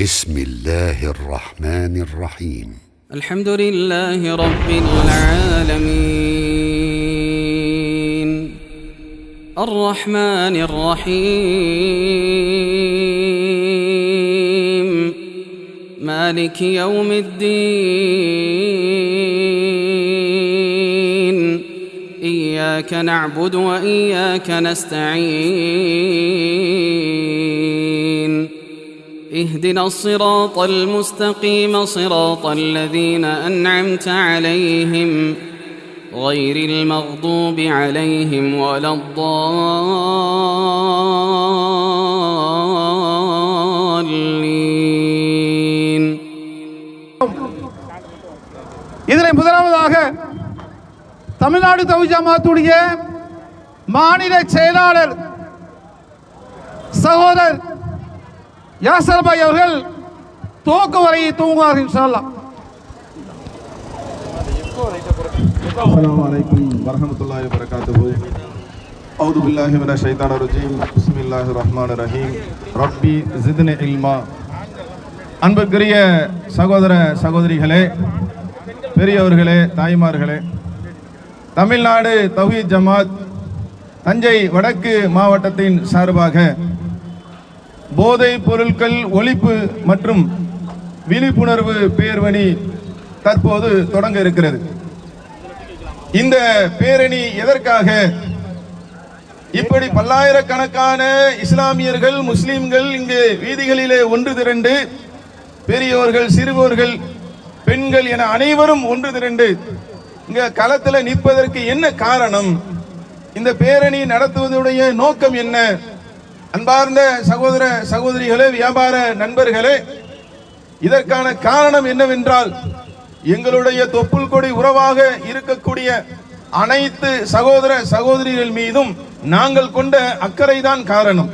بسم الله الرحمن الرحيم الحمد لله رب العالمين الرحمن الرحيم مالك يوم الدين إياك نعبد وإياك نستعين اهدنا الصراط المستقيم صراط الذين أنعمت عليهم غير المغضوب عليهم ولا الضالين. இதனை முதலாவதாக தமிழ்நாடு தௌஹீத் ஜமாத்துடைய மாநில செயலாளர் சகோதரர் யாசர் பாய் அவர்கள் துவக்க வரையை தூங்குவார்கள் இன்ஷா அல்லாஹ். அஸ்ஸலாமு அலைக்கும் வரஹ்மத்துல்லாஹி வபரகாத்துஹு. அஊது பில்லாஹி மினஷ் ஷைத்தானிர் ரஜீம். பிஸ்மில்லாஹிர் ரஹ்மானிர் ரஹீம். ரப்பி ஜித்னி இல்மா. அன்புக்குரிய சகோதர சகோதரிகளே, பெரியவர்களே, தாய்மார்களே, தமிழ்நாடு தௌஹீத் ஜமாத் தஞ்சை வடக்கு மாவட்டத்தின் சார்பாக போதைப் பொருட்கள் ஒழிப்பு மற்றும் விழிப்புணர்வு பேரணி தற்போது தொடங்க இருக்கிறது. இந்த பேரணி எதற்காக? இப்படி பல்லாயிரக்கணக்கான இஸ்லாமியர்கள், முஸ்லிம்கள் இங்கு வீதிகளிலே ஒன்று திரண்டு, பெரியோர்கள், சிறுவர்கள், பெண்கள் என அனைவரும் ஒன்று திரண்டு இங்க களத்தில் நிற்பதற்கு என்ன காரணம்? இந்த பேரணி நடத்துவதுடைய நோக்கம் என்ன? அன்பார்ந்த சகோதர சகோதரிகளே, வியாபார நண்பர்களே, இதற்கான காரணம் என்னவென்றால், எங்களுடைய தொப்புள் கொடி உறவாக இருக்கக்கூடிய அனைத்து சகோதர சகோதரிகள் மீதும் நாங்கள் கொண்ட அக்கறை தான் காரணம்.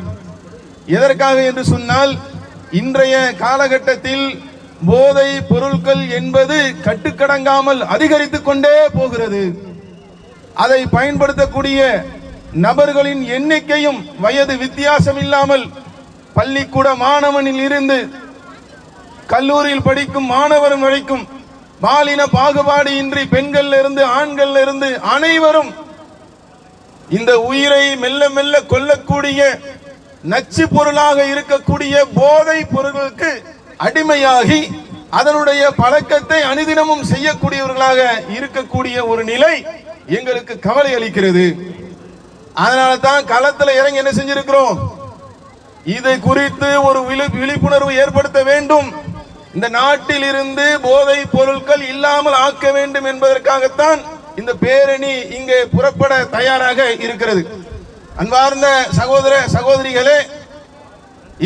எதற்காக என்று சொன்னால், இன்றைய காலகட்டத்தில் போதை பொருட்கள் என்பது கட்டுக்கடங்காமல் அதிகரித்துக் கொண்டே போகிறது. அதை பயன்படுத்தக்கூடிய நபர்களின் எண்ணிக்கையும் வயது வித்தியாசம் இல்லாமல் பள்ளிக்கூட மாணவனில் இருந்து கல்லூரியில் படிக்கும் மாணவரும் வரைக்கும் பாலின பாகுபாடு இன்றி பெண்கள் இருந்து ஆண்கள் இருந்து அனைவரும் இந்த உயிரை மெல்ல மெல்ல கொல்லக்கூடிய நச்சு பொருளாக இருக்கக்கூடிய போதை பொருட்களுக்கு அடிமையாகி அதனுடைய பழக்கத்தை அனுதினமும் செய்யக்கூடியவர்களாக இருக்கக்கூடிய ஒரு நிலை எங்களுக்கு கவலை அளிக்கிறது. அதனால தான் களத்தில் இறங்கி என்ன செஞ்சிருக்கிறோம், இதை குறித்து ஒரு விழிப்புணர்வு ஏற்படுத்த வேண்டும். இந்த நாட்டில் இருந்து போதை பொருட்கள் இல்லாமல் ஆக்க வேண்டும் என்பதற்காகத்தான் இந்த பேரணி இங்கே புறப்பட தயாராக இருக்கிறது. அன்பார்ந்த சகோதர சகோதரிகளே,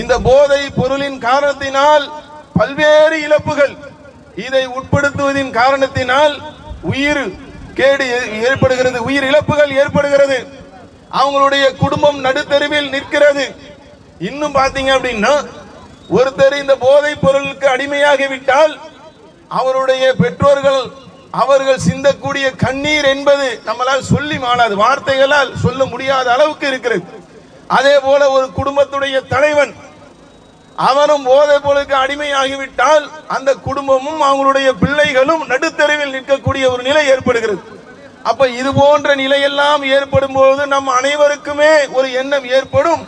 இந்த போதை பொருளின் காரணத்தினால் பல்வேறு இழப்புகள், இதை உட்படுத்துவதின் காரணத்தினால் உயிர் கேடு ஏற்படுகிறது, உயிர் இழப்புகள் ஏற்படுகிறது. அவங்களுடைய குடும்பம் நடுத்தருவில் நிற்கிறது. இன்னும் பாத்தீங்க அப்படின்னா, ஒருத்தர் இந்த போதைப் பொருளுக்கு அடிமையாகிவிட்டால் அவருடைய பெற்றோர்கள் அவர்கள் சிந்தக்கூடிய கண்ணீர் என்பது நம்மளால் சொல்லி மாளாது, வார்த்தைகளால் சொல்ல முடியாத அளவுக்கு இருக்கிறது. அதே போல ஒரு குடும்பத்துடைய தலைவன் அவனும் போதைப் பொருளுக்கு அடிமையாகிவிட்டால் அந்த குடும்பமும் அவங்களுடைய பிள்ளைகளும் நடுத்தருவில் நிற்கக்கூடிய ஒரு நிலை ஏற்படுகிறது. அப்ப இது போன்ற நிலையெல்லாம் ஏற்படும் போது நம் அனைவருக்குமே ஒரு எண்ணம் ஏற்படும்,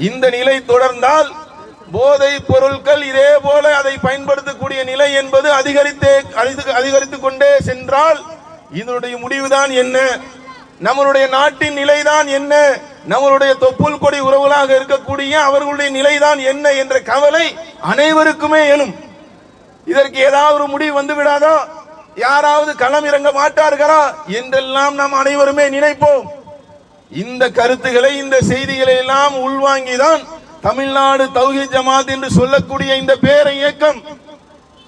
இந்த நிலை தொடர்ந்தால் போதை பொருட்கள் இதே போல அதை பயன்படுத்தக்கூடிய நிலை என்பது அதிகரித்துக் கொண்டே சென்றால் இதனுடைய முடிவுதான் என்ன, நம்மளுடைய நாட்டின் நிலைதான் என்ன, நம்மளுடைய தொப்புள் கொடி உறவுகளாக இருக்கக்கூடிய அவர்களுடைய நிலைதான் என்ன என்ற கவலை அனைவருக்குமே எழும். இதற்கு ஏதாவது ஒரு முடிவு வந்து விடாதா, யாராவது களம் இறங்க மாட்டார்களா என்றெல்லாம் நாம் அனைவருமே நினைப்போம். இந்த கருத்துக்களை, இந்த செய்திகளை எல்லாம் உள்வாங்கிதான் தமிழ்நாடு தௌஹீத் ஜமாத் என்று சொல்லக்கூடிய இந்த பேர இயக்கம்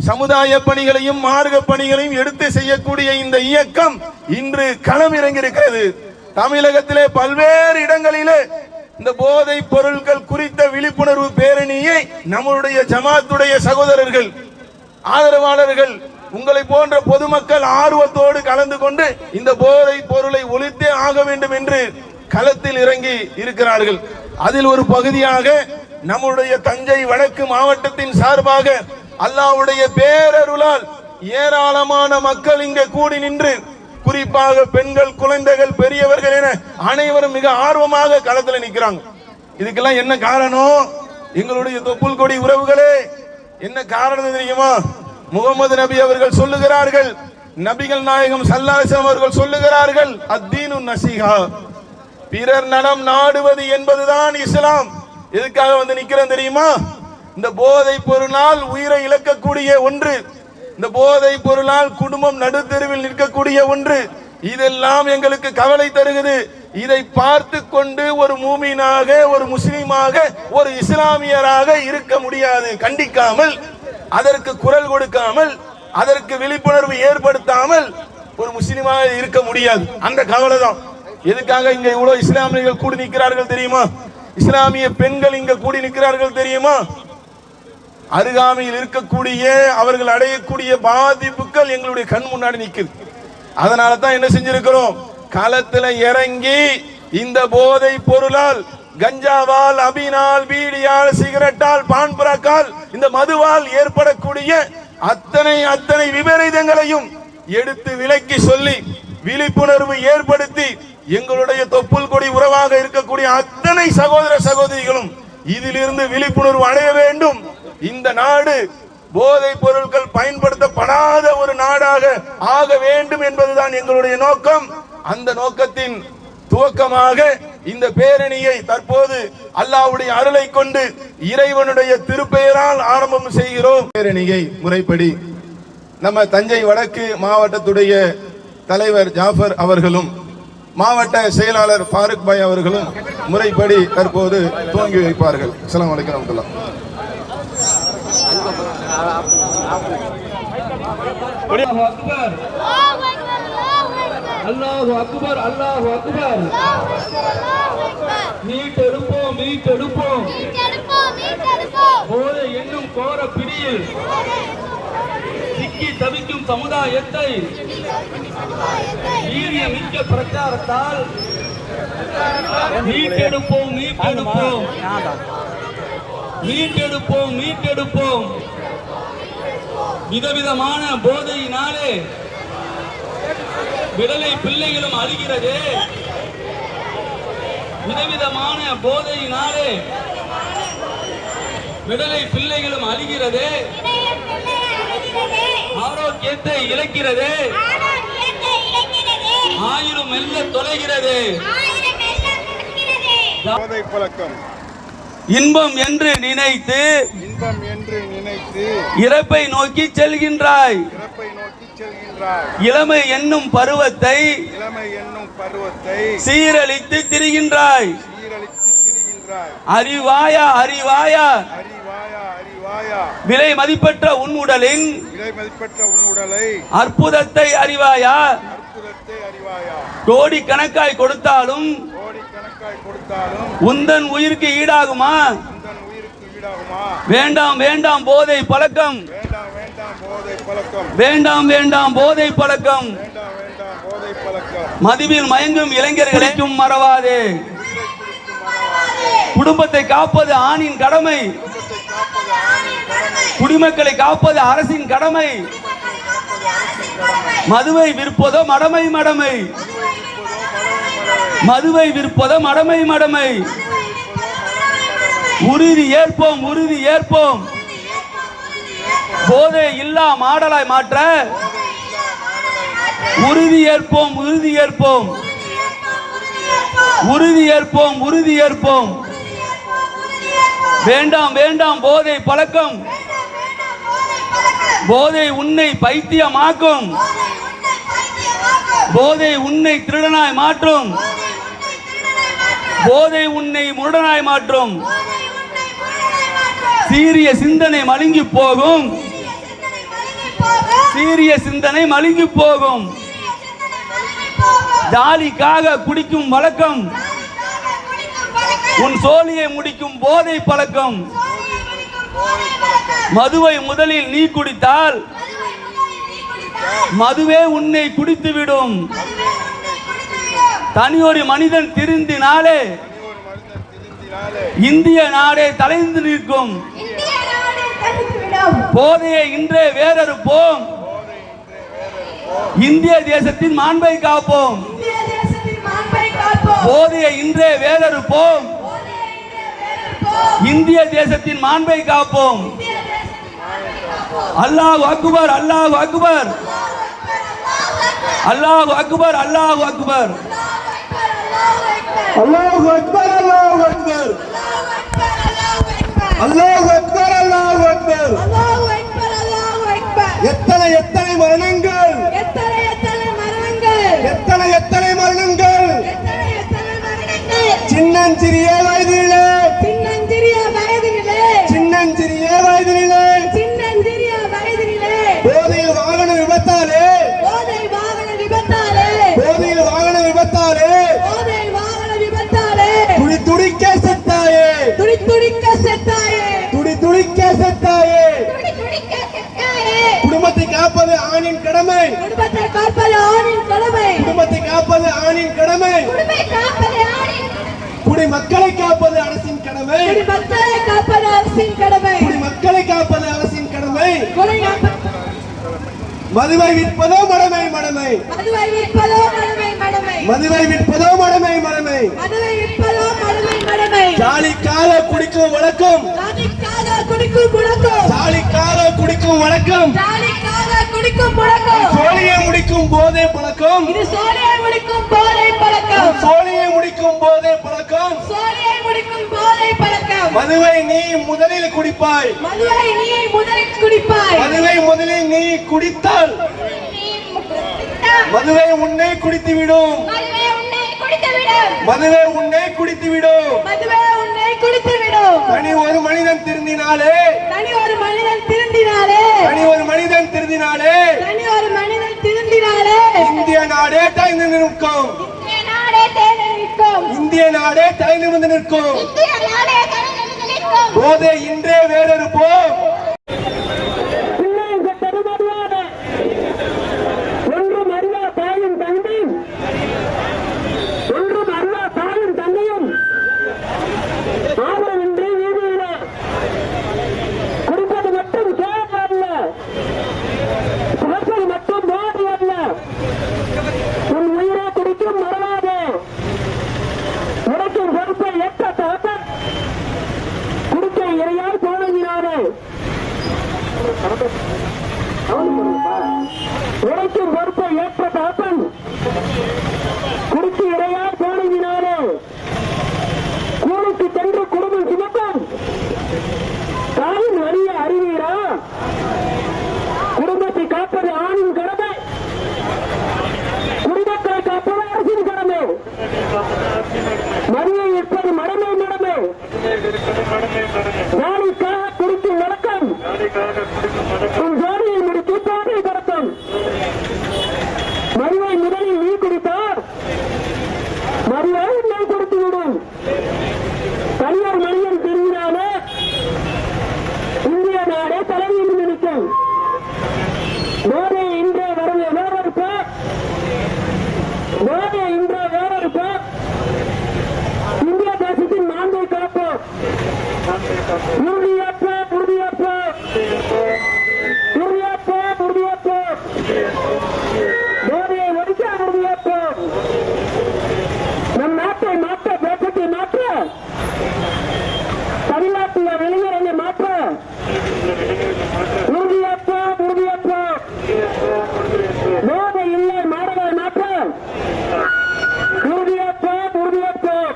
சமுதாய பணிகளையும் மார்க்க பணிகளையும் எடுத்து செய்யக்கூடிய இந்த இயக்கம் இன்று களம் இறங்கியிருக்கிறது. தமிழகத்திலே பல்வேறு இடங்களிலே இந்த போதை பொருட்கள் குறித்த விழிப்புணர்வு பேரணியை நம்முடைய ஜமாத்துடைய சகோதரர்கள், ஆதரவாளர்கள், உங்களை போன்ற பொதுமக்கள் ஆர்வத்தோடு கலந்து கொண்டு இந்த போதை பொருளை ஒழித்தே ஆக வேண்டும் என்று களத்தில் இறங்கி இருக்கிறார்கள். அதில் ஒரு பகுதியாக நம்முடைய தஞ்சை வடக்கு மாவட்டத்தின் சார்பாக அல்லாஹ்வுடைய பேரருளால் ஏராளமான மக்கள் இங்கே கூடி நின்று, குறிப்பாக பெண்கள், குழந்தைகள், பெரியவர்கள் என அனைவரும் மிக ஆர்வமாக களத்தில் நிற்கிறாங்க. இதுக்கெல்லாம் என்ன காரணம்? எங்களுடைய தொப்புள் கொடி உறவுகளே, என்ன காரணம் தெரியுமா? முகமது நபி அவர்கள் சொல்லுகிறார்கள், நபிகள் நாயகம் ஸல்லல்லாஹு அலைஹி வஸல்லம் அவர்கள் சொல்லுகிறார்கள், அத்தீனு நஸீஹா, பிறர் நலம் நாடுவது என்பதுதான் இஸ்லாம். எதுக்காக வந்து நிக்கிறோம் தெரியுமா? இந்த போதை பொருளால் உயிரை இழக்கக்கூடிய ஒன்று, இந்த போதை பொருளால் குடும்பம் நடுத்தெருவில் நிற்கக்கூடிய ஒன்று, இதெல்லாம் எங்களுக்கு கவலை தருகிறது. இதை பார்த்து கொண்டு ஒரு மூமினாக, ஒரு முஸ்லிமாக, ஒரு இஸ்லாமியராக இருக்க முடியாது. கண்டிக்காமல், அதற்கு குரல் கொடுக்காமல், அதற்கு விழிப்புணர்வு ஏற்படுத்தாமல் ஒரு முஸ்லிமாக இருக்க முடியாது. அந்த கவலை தான். எதுக்காக இங்க இவ்வளவு இஸ்லாமியர்கள் கூடி நிற்கிறார்கள் தெரியுமா? இஸ்லாமிய பெண்கள் இங்க கூடி நிற்கிறார்கள் தெரியுமா? அருகாமையில் இருக்கக்கூடிய அவர்கள் அடையக்கூடிய பாதிப்புகள் எங்களுடைய கண் முன்னாடி நிற்குது. அதனால தான் என்ன செஞ்சிருக்கிறோம், களத்துல இறங்கி இந்த போதை பொருளால், கஞ்சாவால், அபினால், பீடியால், சிகரெட்டால், பான் பராக்கால், இந்த மதுவால் ஏற்படக்கூடிய அத்தனை விபரீதங்களையும் எடுத்து விலக்கி சொல்லி விழிப்புணர்வு ஏற்படுத்தி எங்களுடைய தொப்புள் கொடி உறவாக இருக்கக்கூடிய அத்தனை சகோதர சகோதரிகளும் இதிலிருந்து விழிப்புணர்வு அடைய வேண்டும். இந்த நாடு போதை பொருட்கள் பயன்படுத்தப்படாத ஒரு நாடாக ஆக வேண்டும் என்பதுதான் எங்களுடைய நோக்கம். அந்த நோக்கத்தின் துவக்கமாக இந்த பேரணியை தற்போது அல்லாஹ்வுடைய அருளை கொண்டு இறைவனுடைய திருப்பெயரால் ஆரம்பம் செய்கிறோம். பேரணியை முறைப்படி நம்ம தஞ்சை வடக்கு மாவட்டத்துடைய தலைவர் ஜாஃபர் அவர்களும் மாவட்ட செயலாளர் ஃபாரூக் பாய் அவர்களும் முறைப்படி தற்போது துவங்கி வைப்பார்கள். அஸ்ஸலாமு அலைக்கும் வரஹ்மத்துல்லாஹ். அல்லாஹு அக்பர், அல்லாஹு அக்பர். மீட்டெடுப்போம், மீட்டெடுப்போம். போதை என்னும் கோர பிடியில் சிக்கி தவிக்கும் சமுதாயத்தை வீரிய மிக்க பிரச்சாரத்தால் மீட்டெடுப்போம், மீட்டெடுப்போம், மீட்டெடுப்போம், மீட்டெடுப்போம். விதவிதமான போதையினாலே விடலை பிள்ளைகளும் அழுகிறது. விதவிதமான போதையினாலே விடலை பிள்ளைகளும் அழுகிறது. ஆரோக்கியத்தை இழக்கிறது. ஆயிரம் மெல்ல தொலைகிறது. போதை பழக்கம் இன்பம் என்று நினைத்து இறப்பை நோக்கி செல்கின்றாய். இளமை என்னும் பருவத்தை சீரழித்து திரிகின்றாய். அறிவாயா, அறிவாயா, விலை மதிப்பற்ற உன் உடலின் அற்புதத்தை அறிவாயா. கோடி கணக்காய் கொடுத்தாலும் உந்தன் உயிருக்கு ஈடாகுமா? வேண்டாம் வேண்டாம் போதை பழக்கம், வேண்டாம் வேண்டாம் போதை பழக்கம். மதுவில் மயங்கும் இளைஞர்களுக்கும் மறவாதே. குடும்பத்தை காப்பது ஆணின் கடமை, குடிமக்களை காப்பது அரசின் கடமை. மதுவை விற்பதோ மடமை, மடமை. மதுவை விற்பதோ மடமை, மடமை. உறுதி ஏற்போம், உறுதி ஏற்போம். போதை இல்லா மாடலாய் மாற்ற உறுதி ஏற்போம், உறுதி ஏற்போம். உறுதி ஏற்போம், உறுதி ஏற்போம். வேண்டாம் வேண்டாம் போதை பழக்கம். போதை உன்னை பைத்தியமாக்கும். போதை உன்னை திருடனாய் மாற்றும். போதை உன்னை முரடனாய் மாற்றும். சீரிய சிந்தனை மழுங்கி போகும். சீரிய சிந்தனை மழுங்கி போகும். ஜாலிக்காக குடிக்கும் வழக்கம் உன் சோழியை முடிக்கும் போதை பழக்கம். மதுவை முதலில் நீ குடித்தால் மதுவே உன்னை குடித்துவிடும். தனியொரு மனிதன் திருந்தினாலே இந்திய நாடே தலைந்து நிற்கும். போதையை இன்றே வேறறுப்போம். இந்திய தேசத்தின் மாண்பை காப்போம். போதையை இன்றே வேறறுப்போம். இந்திய தேசத்தின் மாண்பை காப்போம். அல்லாஹ் அக்பர், அல்லாஹ் அக்பர், அல்லாஹ் அக்பர், அல்லாஹ் அக்பர், அல்லாஹ் அக்பர், அல்லாஹ் அக்பர், அல்லாஹ் அக்பர், அல்லாஹ் அக்பர். எத்தனை எத்தனை மரணங்கள், எத்தனை எத்தனை மரணங்கள் சின்னஞ்சிறிய வயதிலே, சின்னஞ்சிறிய வயதிலே போதையில் வாகன விபத்தாலே, போதையில் வாகன விபத்தாலே துடி துடிக்க செத்தாயே, துடி துடிக்க செத்தாயே. குடும்பத்தை காப்பது ஆணின் கடமை, குடும்பத்தை காப்பது ஆணின் கடமை. குடிமக்களை காப்பது அரசின் கடமை, குடிமக்களை காப்பது அரசின் கடமை. மதுவை விற்பதோ மடமை, மடமை, மதுவை விற்பதோ மடமை, மடமை. ஜாலிக்காக குடிக்கும் வழக்கம், ஜாலிக்காக குடிக்கும் வழக்கம், சோழியை முடிக்கும் போதே பழக்கம், சோழியை முடிக்கும் போதே பழக்கம். மதுவை நீ முதலில் குடிப்பாய், மதுவை முதலில் நீ குடித்தால் மதுவை உன்னை குடித்துவிடும், மதுவை உன்னை குடித்துவிடும். தனி ஒரு மனிதன் திருந்தினாலே, தனி ஒரு மனிதன் திருந்தினாலே இந்திய நாடே தாய்ந்து நிற்கும், இந்திய நாடே தாய்ந்து நிற்கும். போதை இன்றே வேறறுப்போம். உழைக்கும் பொறுப்பை ஏற்ற தாப்பன் குறுக்கு இறையால் போனதினாலே கூலிக்கு சென்று குடும்பம் சுமக்கும் தாயின் வழிய அறிவீரா? குடும்பத்தை காப்பது ஆணின் கடமை, குடும்பத்தை காப்பது அரசின் கடமை. மதியை இருப்பது மடமை, மடமை. நாளைக்காக குடிக்கும் வழக்கம், ஜோடியை முடித்து போதை படத்தம். மதுவை முதலில் நீ குடித்தார், மறுவாய் நீ கொடுத்துவிடும். தனியார் மனிதன் திரும்பினாலே இந்திய நாடே தலைமையில் நிற்கும். போதை இன்றே வரவே வேறொருப்ப, போதை இன்றே வேறொருப்ப. இந்திய தேசத்தின் மாண்பை காப்போம். உறுதியேற்போம், உறுதியேற்போம், உறுதியேற்போம், உறுதியேற்போம். போதையை ஒழிக்க உறுதியேற்போம். நம் நாட்டை மாற்ற, தேசத்தை மாற்ற, தமிழ்நாட்டில் இளைஞர்களை மாற்ற உறுதியேற்போம், உறுதியேற்போம். போதை இல்லை மாணவரை மாற்ற உறுதியேற்போம், உறுதியேற்போம்.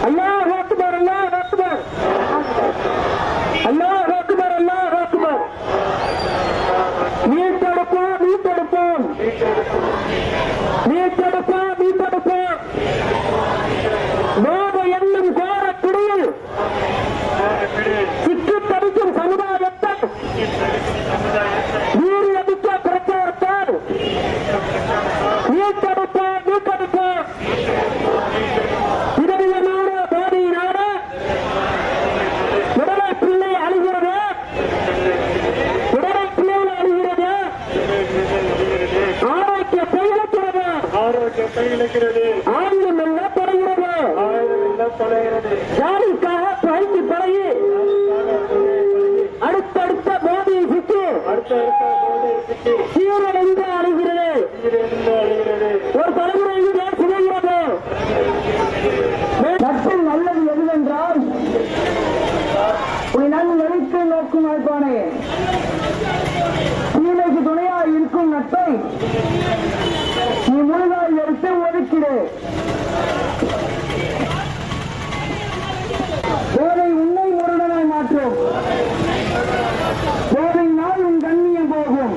அல்லாஹ் அக்பர், அல்லாஹ் அக்பர், அல்லாஹ் அக்பர், அல்லாஹ் அக்பர். மீட்டெடுப்போம், மீட்டெடுப்போம், மீட்டெடுப்போம், மீட்டெடுப்போம். போதை என்னும் கோரக்குடியில் சிக்கி தவிக்கும் சமுதாயத்தை வீரியமிக்க பிரச்சாரத்தால் மீட்டெடுப்போம், மீட்டெடுப்போம். விதவிதமான போதையினால உடலை பிள்ளை அழுகிறது, உடலை பிள்ளைகள் அழுகிறது, ஆரோக்கியத்தை இழக்கிறது, ஆரோக்கியத்தை இழக்கிறது, ஆயுதம் எல்லாம் தொலைகிறது, ஆயுதம் எல்லாம் தொலைகிறது. வாய்ப்பை நீ முழுதாய் எடுத்து ஒதுக்கிடு. போதை உன்னை முருடனாய் மாற்றும். போதை நாள் உன் கண்ணியம் போகும்.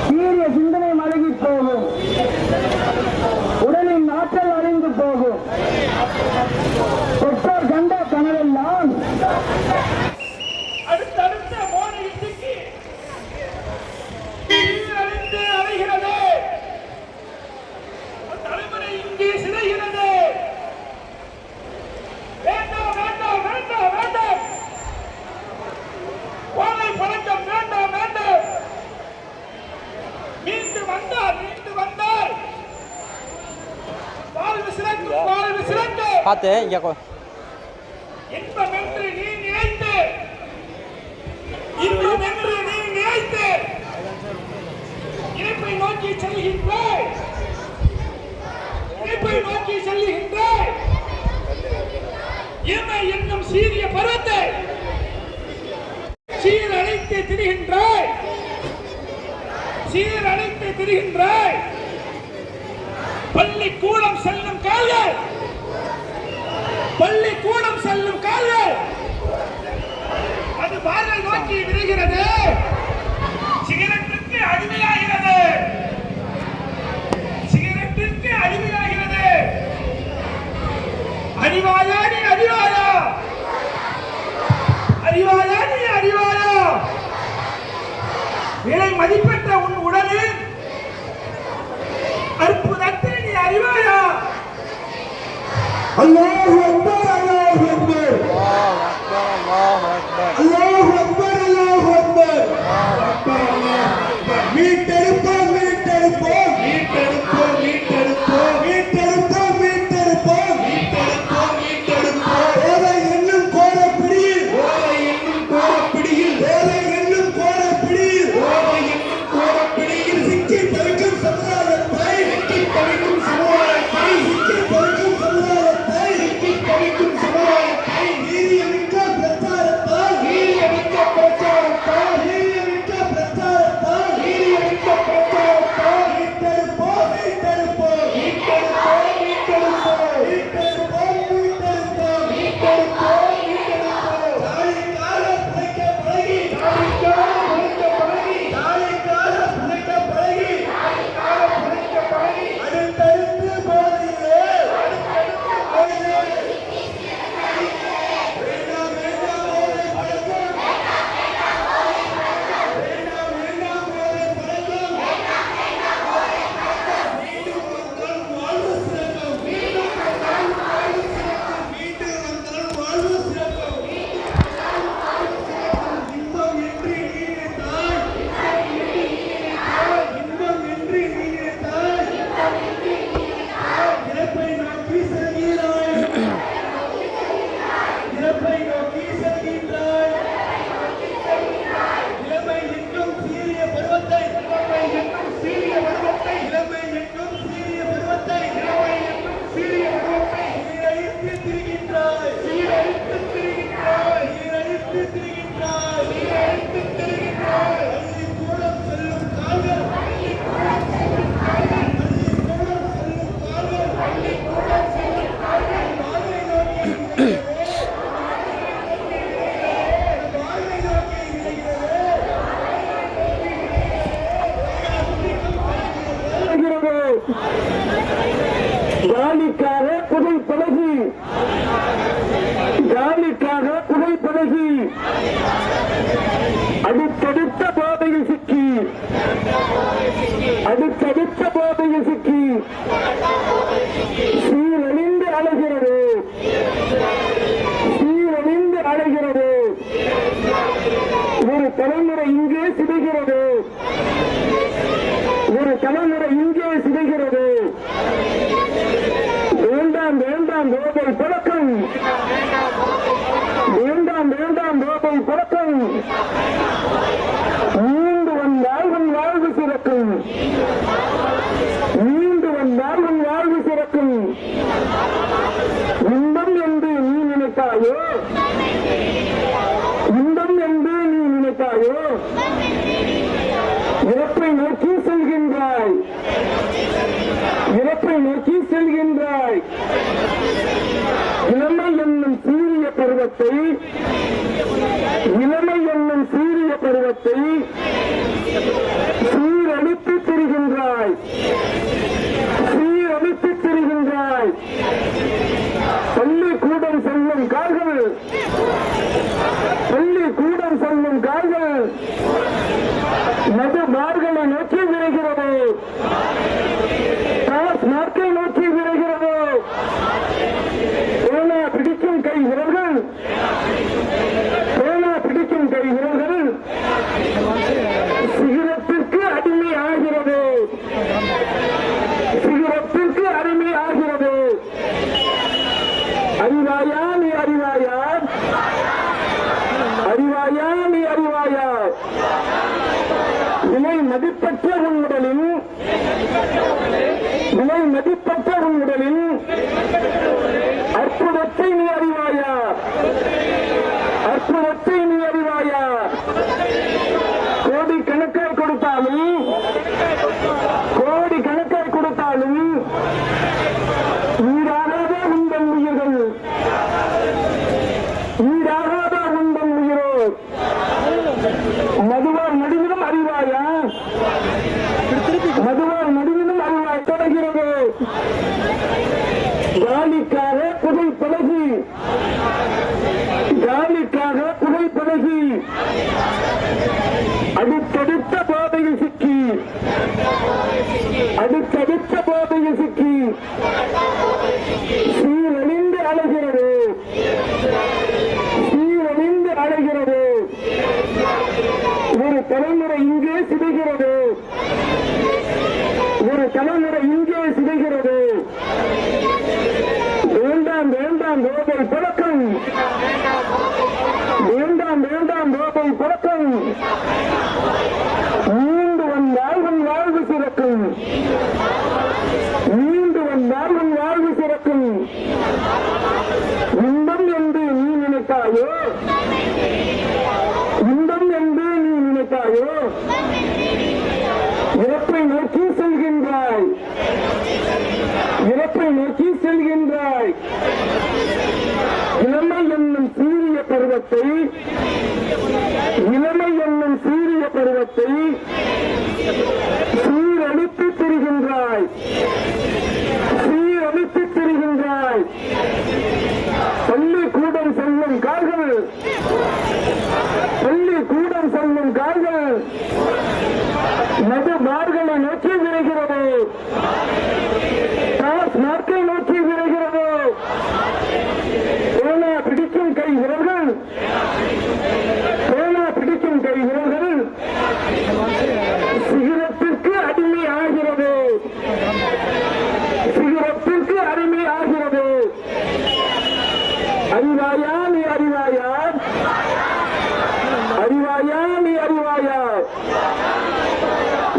சீரிய சிந்தனை மலகி போகும். உடலின் ஆற்றல் அழிந்து போகும். பெற்றோர் கண்ட கனவெல்லாம் அடுத்தடுத்த மோனையில் சிக்கி சீரழிந்து அலைகிறது. தலைமுறை இங்கே சிதைகிறது. வேண்டாம் வேண்டாம் வேண்டாம் வேண்டாம். போதை பழக்கம் வேண்டாம் வேண்டாம். மீண்டு வந்தார் மீண்டு வந்தார். வாழ்வு சிறக்கும் வாழ்வு சிறக்கும். பார்த்து இன்பம் என்று நீ நினைத்து இன்பம் என்று நீ நினைத்து இணைப்பை நோக்கி செல்கின்றாய். இணைப்பை நோக்கி செல்கின்றாய். இமை என்னும் சீரிய பருவத்தை சீரழைத்து திரிகின்றாய். சீரழைத்து திரிகின்றாய். பள்ளிக்கூடம் செல்லும் கால்கள் பள்ளிக்கூடம் செல்லும் கால்கள் அது பார்வை நோக்கி விடுகிறது. சிகரெட்டுக்கு அடிமையாகிறது. சிகரெட்டுக்கு அடிமையாகிறது. அறிவாயா நீ அறிவாயா? அறிவாயா நீ அறிவாயா? விலை மதிப்பெற்ற உன் உடலில் அற்புதத்தை நீ அறிவாயா? அல்லாஹு அக்பர் அல்லாஹு அக்பர் அல்லாஹு அக்பர் அல்லாஹு அக்பர். மீட்டெடுப்போம் மீட்டெடுப்போம் மீட்டெடுப்போம் மீட்டெடுப்போம் மீட்டெடுப்போம் மீட்டெடுப்போம் மீட்டெடுப்போம் மீட்டெடுப்போம். போதை என்னும் கோரப்பிடியில் போதை என்னும் கோரப்பிடியில் போதை என்னும் கோரப்பிடியில் போதை என்னும் கோரப்பிடியில் சிக்கி தவிக்கும் சமுதாயத்தை சிக்கி தவிக்கும் சமுதாயத்தை சிக்கி தவிக்கும் சமுதாயத்தை சிக்கி தவிக்கும் சமுதாயத்தை நீதியமிக்க பிரச்சாரத்தால் நீதியமிக்க பிரச்சாரத்தால் நீதியமிக்க பிரச்சாரத்தால் நீதியமிக்க பிரச்சாரத்தால் மீட்டெடுப்போம் மீட்டெடுப்போம் மீட்டெடுப்போம் மீட்டெடுப்போம் மீட்டெடுப்போம் மீட்டெடுப்போம் மீட்டெடுப்போம் மீட்டெடுப்போம். தாலிக்காக புதைக்க பழகி தாலிக்காக புதைக்க பழகி தாலிக்காக புதைக்க பழகி தாலிக்காக புதைக்க பழகி அடுத்தடுத்து போதிலே அடுத்தடுத்து போதிலே வேண்டாம் வேண்டாம் போதை பழக்கம் வேண்டாம் வேண்டாம் போதை பழக்கம். மீண்டும் வந்தால் வாழ்வு சிறக்கும். மீண்டும் வந்தால் வாழ்வு சிறக்கும். மீண்டும் வந்தால் வாழ்வு சிறக்கும். இன்பம் என்று நீ நினைத்தாய். இன்பம் என்று நீ நினைத்தாய். இறப்பை நோக்கி செல்கிறாய். இறப்பை நோக்கி செல்கின்றாய். இளமை என்னும் சீரிய பருவத்தை இளமை என்னும் சீரிய பருவத்தை இளமை என்னும் சீரிய பருவத்தை இளமை என்னும் சீரிய பருவத்தை சீரழித்து திரிகின்றாய். சீரழித்து திரிகின்றாய். சீரழித்து திரிகின்றாய். சீரழித்து திரிகின்றாய். பள்ளிக்கூடம் செல்லும் கால்கள் பள்ளிக்கூடம் செல்லும் கால்கள் பள்ளிக்கூடம் செல்லும் கால்கள் பள்ளிக்கூடம் செல்லும் கால்கள் வாழ்வை நோக்கி வாழ்வை நோக்கி ஜாலிக்காக புகை பழகி ஜாலிக்காக புகை பழகி அடுத்தடுத்த போதையில் சிக்கி அடுத்தடுத்த போதையில் சிக்கி சீரழிந்து அலைகிறது. சீரழிந்து அலைகிறது. ஒரு தலைமுறை இங்கே சிதைகிறது. ஒரு தலைமுறை இங்கே சிதைகிறது. வேண்டாம் வேண்டாம் போதை பழக்கம். வேண்டாம் வேண்டாம் போதை பழக்கம். மீண்டு வந்தால் உன் வாழ்வு சிறக்கும். மீண்டு வந்தால் உன் வாழ்வு சிறக்கும். இன்பம் என்று நீ நினைத்தாயோ? இன்பம் என்று நீ நினைத்தாயோ? இறப்பை செல்கின்றாய், இறப்பை நோக்கி செல்கின்றாய். இளமை என்னும் சீரிய பருவத்தை, இளமை என்னும் சீரிய பருவத்தை சீரழித்து திரிகின்றாய், சீரழித்து திரிகின்றாய். பள்ளிக்கூடம் செல்லும் கால்கள், பள்ளிக்கூடம் செல்லும் கால்கள் மது மார்களை நோக்கி விரைகிறது, நாட்களை நோக்கி விரைகிறது. பேனா பிடிக்கும் கை விரல்கள், பேனா பிடிக்கும் கை விரல்கள் சிகரத்திற்கு அடிமை ஆகிறது, சிகரத்திற்கு அடிமை ஆகிறது. அறிவாயா நீ அறிவாயா, அறிவாயா நீ அறிவாயா. விலை மதிப்பற்ற உன் உடலில், விலை மதிப்பற்ற உன் உடலில் அற்புதத்தை நீ அறிவாயா, அற்புதத்தை நீ அறிவாயா. கோடி கணக்காய் கொடுத்தாலும், கோடி கணக்காய் கொடுத்தாலும் ஈடாகாத உங்கள் உயிர்கள், ஈடாகாத உங்கள் உயிரோ. மதுவார் நடுவிலும் அறிவாயா, மதுவார் நடுவிலும் அறிவாய். தொடர்கிறது ஜாலிக்காக புகை பழகி, ஜாலிக்காக புகை பழகி அடுத்தடுத்த போதையில் சிக்கி, அடுத்தடுத்த போதையில் சிக்கி சீரழிந்து அலைகிறது, சீரழிந்து அலைகிறது. ஒரு தலைமுறை இங்கே சிதைகிறது, ஒரு தலைமுறை இங்கே சிதைகிறது. வேண்டாம் வேண்டாம் போதை பழக்கம், வேண்டாம் வேண்டாம் போதை பழக்கம். மீண்டு வந்தால் உன் வாழ்வு சிறக்கும், மீண்டு வந்தால் உன் வாழ்வு சிறக்கும். இன்பம் என்று நீ நினைத்தாயோ, இன்பம் என்று நீ நினைத்தாயோ இறப்பை நோக்கி செல்கின்றாய், இறப்பை நோக்கி செல்கின்றாய். இளமை என்னும் சீரிய பருவத்தை, இளமை என்னும் சீரிய பருவத்தை சீரழித்து திரிகின்றாய், சீரழித்து திரிகின்றாய். பள்ளிக்கூடம் செல்லும் கால்கள், பள்ளிக்கூடம் செல்லும் கால்கள் மது மார்களை நோக்கி விரைகிறது, நாட்களை நோக்கி விரைகிறது. பேனா பிடிக்கும் கை விரல்கள், பேனா பிடிக்கும் கை விரல்கள் சிகரத்திற்கு அடிமை ஆகிறது, சிகரத்திற்கு அடிமை ஆகிறது. அறிவாயா நீ அறிவாயா, அறிவாயா நீ அறிவாயா.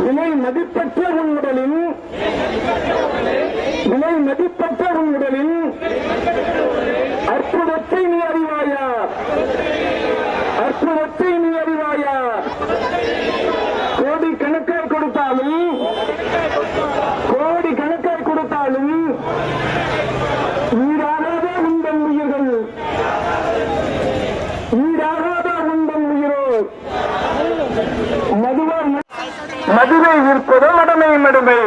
விலை மதிப்பற்ற உன் உடலில், விலை மதிப்பற்ற உன் உடலில் அற்புதத்தை நீ அறிவாயா, அற்புதத்தை நீ அறிவாயா. கோடி கணக்காய் கொடுத்தாலும், கோடி கணக்காய் கொடுத்தாலும் ஈடாகாத உங்கள் உயிர்கள், ஈடாகாத உங்கள் உயிரோ. மதுவார் மதுரை விற்பதோ மடமை மடுமை,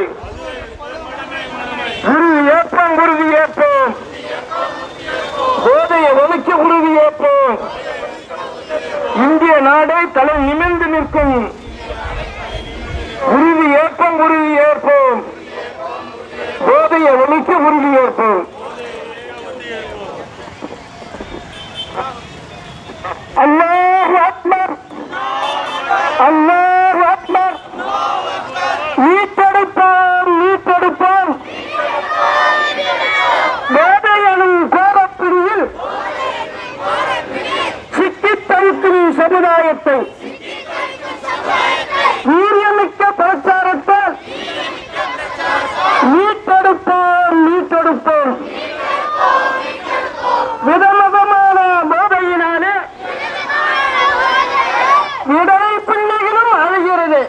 உறுதி ஏற்போம் உறுதி ஏற்போம், போதையை ஒழிக்க உறுதி ஏற்போம். இந்திய நாடை தலை நிமிர்ந்து நிற்கும் உறுதி ஏற்போம் உறுதி ஏற்போம், போதையை ஒழிக்க உறுதி ஏற்போம். அல்லாஹு அக்பர், அல்லாஹு அக்பர். மீட்டெடுப்போம் மீட்டெடுப்போம், போதையனும் கோரப்பிடியில் சிக்கித் தவிக்கும் சமுதாயத்தை வீரியமிக்க பிரச்சாரத்தால் மீட்டெடுப்போம் மீட்டெடுப்போம். விதவிதமான போதையினாலே விடலை பிள்ளைகளும் அழுகிறது,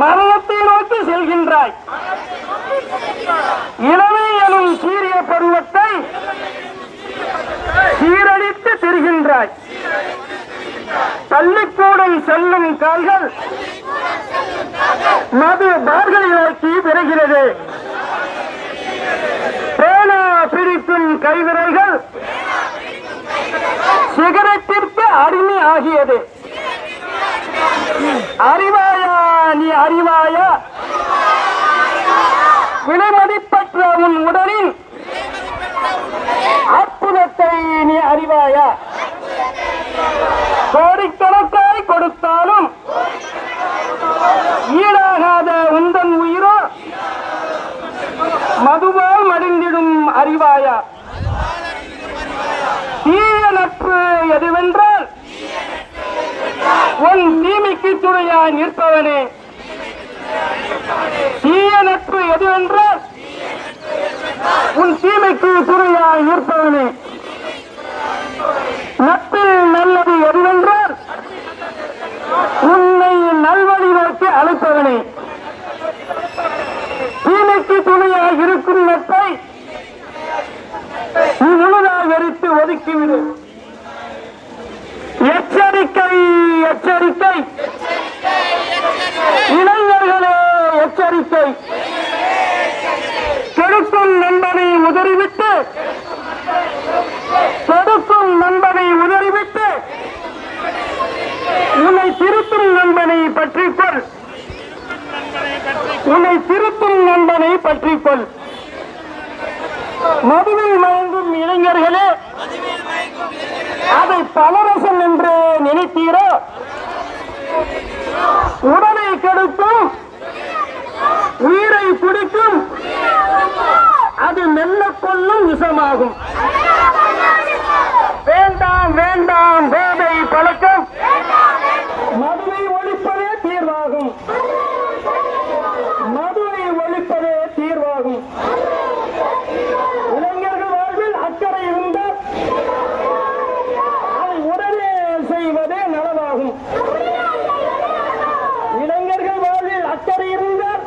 மரணத்தை நோக்கி செல்கின்றாய். இளமை எனும் சீரிய பருவத்தை சீரழித்து திரிகின்றாய். பள்ளிக்கூடம் செல்லும் கால்கள் மது பார்களை நோக்கி விரைகிறது. பேனா பிடிக்கும் கைவிரல்கள் சிகரெட்டிற்கு அடிமை ஆகியது. அறிவாயா நீ அறிவாயா? விலைமதிப்பற்ற உன் உடலின் அற்புதத்தை நீ அறிவாயா? கோடிக்கணக்காய் கொடுத்தாலும் ஈடாகாத உந்தன் உயிரோ மதுவால் மடிந்திடும் அறிவாயா? தீய நட்பு எதுவென்றால் உன் தீமைக்கு துணையாய் நிற்பவனே. தீய நட்பு எதுவென்றால் உன் தீமைக்கு துணையாய் நிற்பவனே. நட்பில் நல்லது எதுவென்றால் உன்னை நல்வழி நோக்கி அழைப்பவனே. தீமைக்கு துணையாக இருக்கும் நட்பை நீ முழுதாக வெறுத்து ஒதுக்கிவிடு. எச்சரிக்கை எச்சரிக்கை இளைஞர்களே எச்சரிக்கை. கெடுக்கும் நண்பனை உதறிவிட்டு கொடுக்கும் நண்பனை உதறிவிட்டு உன்னை திருத்தும் நண்பனை பற்றிக்கொள். உன்னை திருத்தும் நண்பனை பற்றிக்கொள். மதுவில் மயங்கும் இளைஞர்களே, அதை பலரசம் என்று நினைத்தீரோ? உடலை கெடுக்கும், உயிரை குடிக்கும், அது மெல்ல கொள்ளும் விஷமாகும். வேண்டாம் வேண்டாம் போதை பழக்கம். மதுவை ஒழிப்பதே தீர்வாகும். மதுவை ஒழிப்பதே தீர்வாகும். இளைஞர்கள் வாழ்வில் அக்கறை இருந்தால் அதை உடனே செய்வதே நலவாகும். இளைஞர்கள் வாழ்வில் அக்கறை இருந்தால்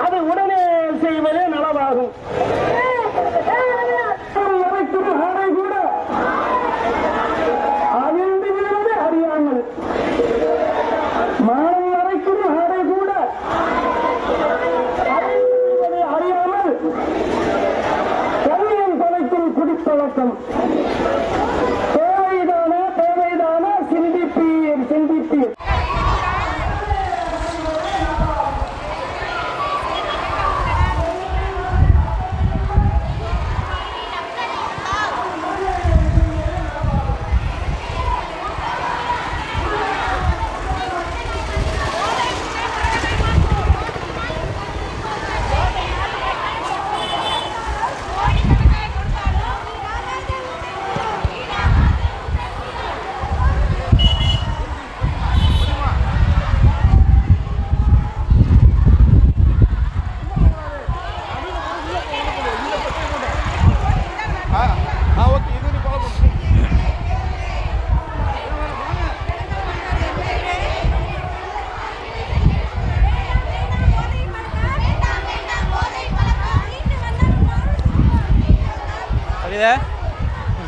அதை உடனே செய்வதே நலவாகும். கூட அழிந்து விடுவது அறியாமல், மானம் மறைக்கும் ஆடை கூட அறியாமல் கல்வியம் தொலைக்கும் குடிப்பழக்கம். தேவைதானா தேவைதானா? சிந்திப்பீர் சிந்திப்பீர்.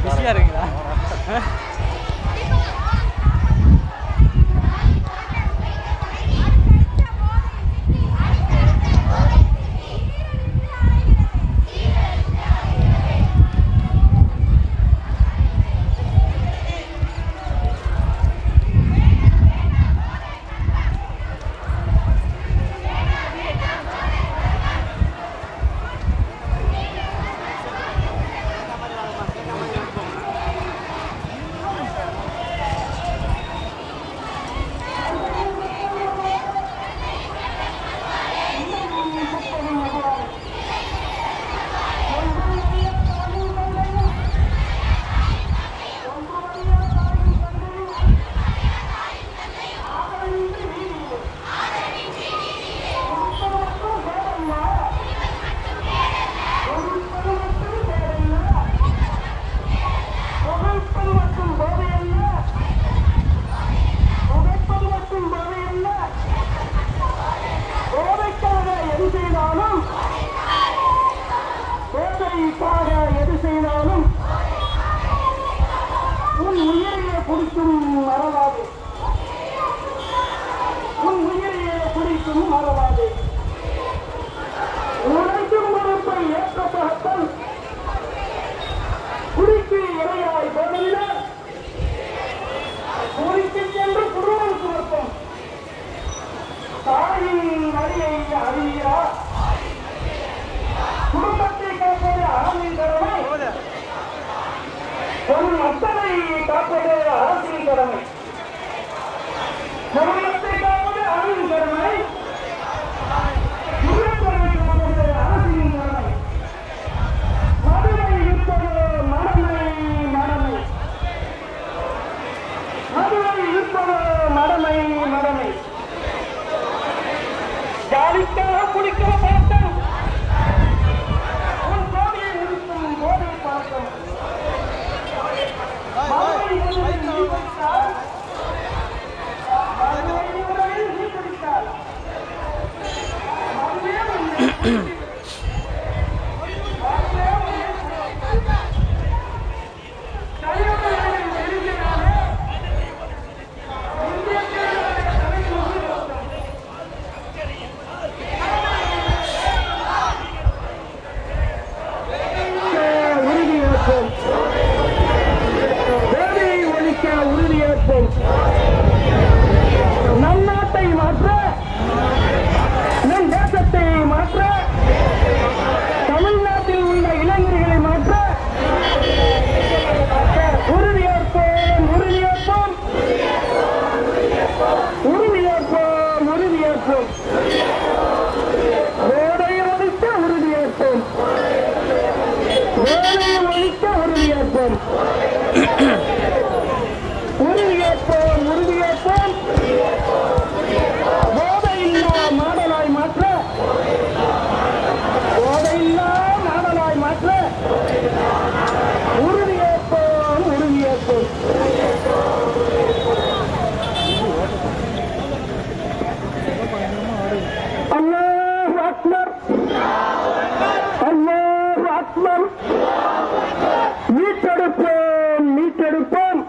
பிஸியா இருக்கீங்களா? என்றும் மறவாதே. உழைக்கும் பொறுப்பை ஏற்றப்பகத்தல் குடிக்கு இரையாய் போனதினால் குறிக்கு சென்று குருவன் சுமப்பம் தாயின் வழியை அறிவீரா? குடும்பத்தை காப்பது அரசின் கடமை, ஒரு மக்களை காப்பது அரசின் கடமை, குடும்பத்தை காப்பது அரசின் கடமை, குடும்பத்தை காப்பது அரசின் கடமை. மதுரை இருப்பது மடமை மடமை, மதுரை இருப்பது மடமை மடமை. ஜாலிக்காக குடிக்கிற பழக்கம், உன் கோடியை நிறுத்தும் போதை பழக்கம். மதுரை முதலில் நீ குடித்தால், மதுரை முதலில் நீ குடித்தால், மதுரை முதலில் உறுதியேற்போம். நம் நாட்டை மாற்ற, நம் தேசத்தை மாற்ற, தமிழ்நாட்டில் உள்ள இளைஞர்களை மாற்ற உறுதியேற்போம் உறுதியேற்போம் உறுதியேற்போம் உறுதியேற்போம். போதை ஒழிக்க உறுதியேற்போம், போதை ஒழிக்க உறுதியேற்போம், உறுதியேற்போம் உறுதியேற்போம். போதையில்லா மாடலாய் மாற்ற, போதையில்லா மாடலாய் மாற்ற உறுதியேற்போம் உறுதியேற்போம். அல்லாஹு அக்பர், அல்லாஹு அக்பர். மீட்டெடுப்போம் மீட்டெடுப்போம்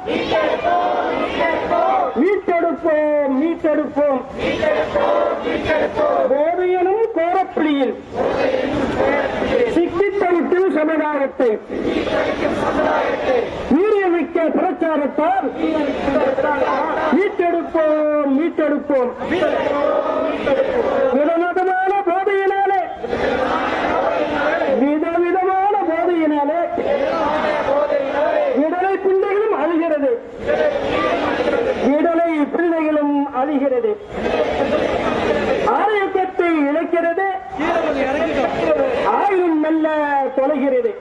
மீட்டெடுப்போம் மீட்டெடுப்போம். போதையனும் கோரப்புலியில் சிக்கித்தவிக்கும் சமுதாயத்தை வீரியமிக்க பிரச்சாரத்தால் மீட்டெடுப்போம் மீட்டெடுப்போம். விதவிதமான போதையினாலே, விதவிதமான போதையினாலே விடலை பிள்ளைகளும் அழுகிறது, விடலை பிள்ளைகளும் அழுகிறது, ஆரோக்கியத்தை இழக்கிறது, ஆயுள் மெல்ல தொலைகிறது.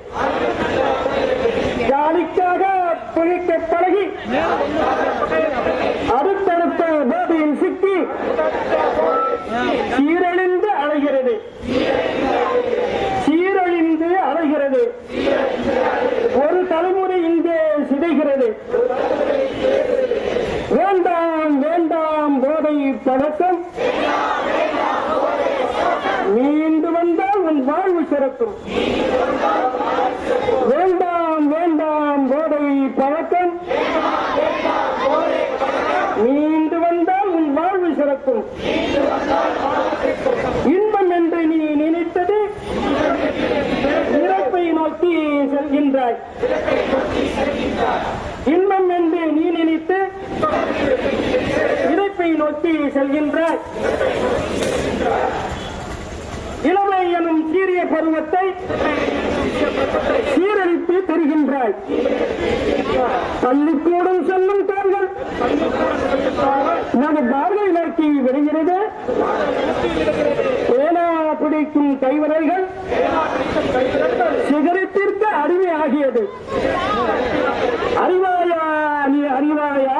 ஜாலிக்காக பிழைக்க பழகி அடுத்தடுத்த போதையில் சிக்கி சீரழிந்து அலைகிறது, சீரழிந்து அலைகிறது. ஒரு தலைமுறை இங்கே சிதைகிறது. வேண்டாம் வேண்டாம் போதை பழக்கம், மீண்டு வந்தால் உன் வாழ்வு சிறக்கும். வேண்டாம் வேண்டாம் போதை பழக்கம், மீண்டு வந்தால் உன் வாழ்வு சிறக்கும். இன்பம் என்று நீ நினைத்தது இறப்பை நோக்கி செல்கின்றாய். இன்பம் என்று நீ நினைத்து இறப்பை நோக்கி செல்கின்றாய். இளமை எனும் சீரிய பருவத்தை சீரழித்து தருகின்றாய். பள்ளிக்கூடம் செல்லும் தாங்கள் நமது பார்வை நோக்கி வருகிறது. பேனா பிடிக்கும் கைவிரல்கள் சிகரத்திற்கு அடிமை ஆகியது. அறிவாயா நீ அறிவாயா?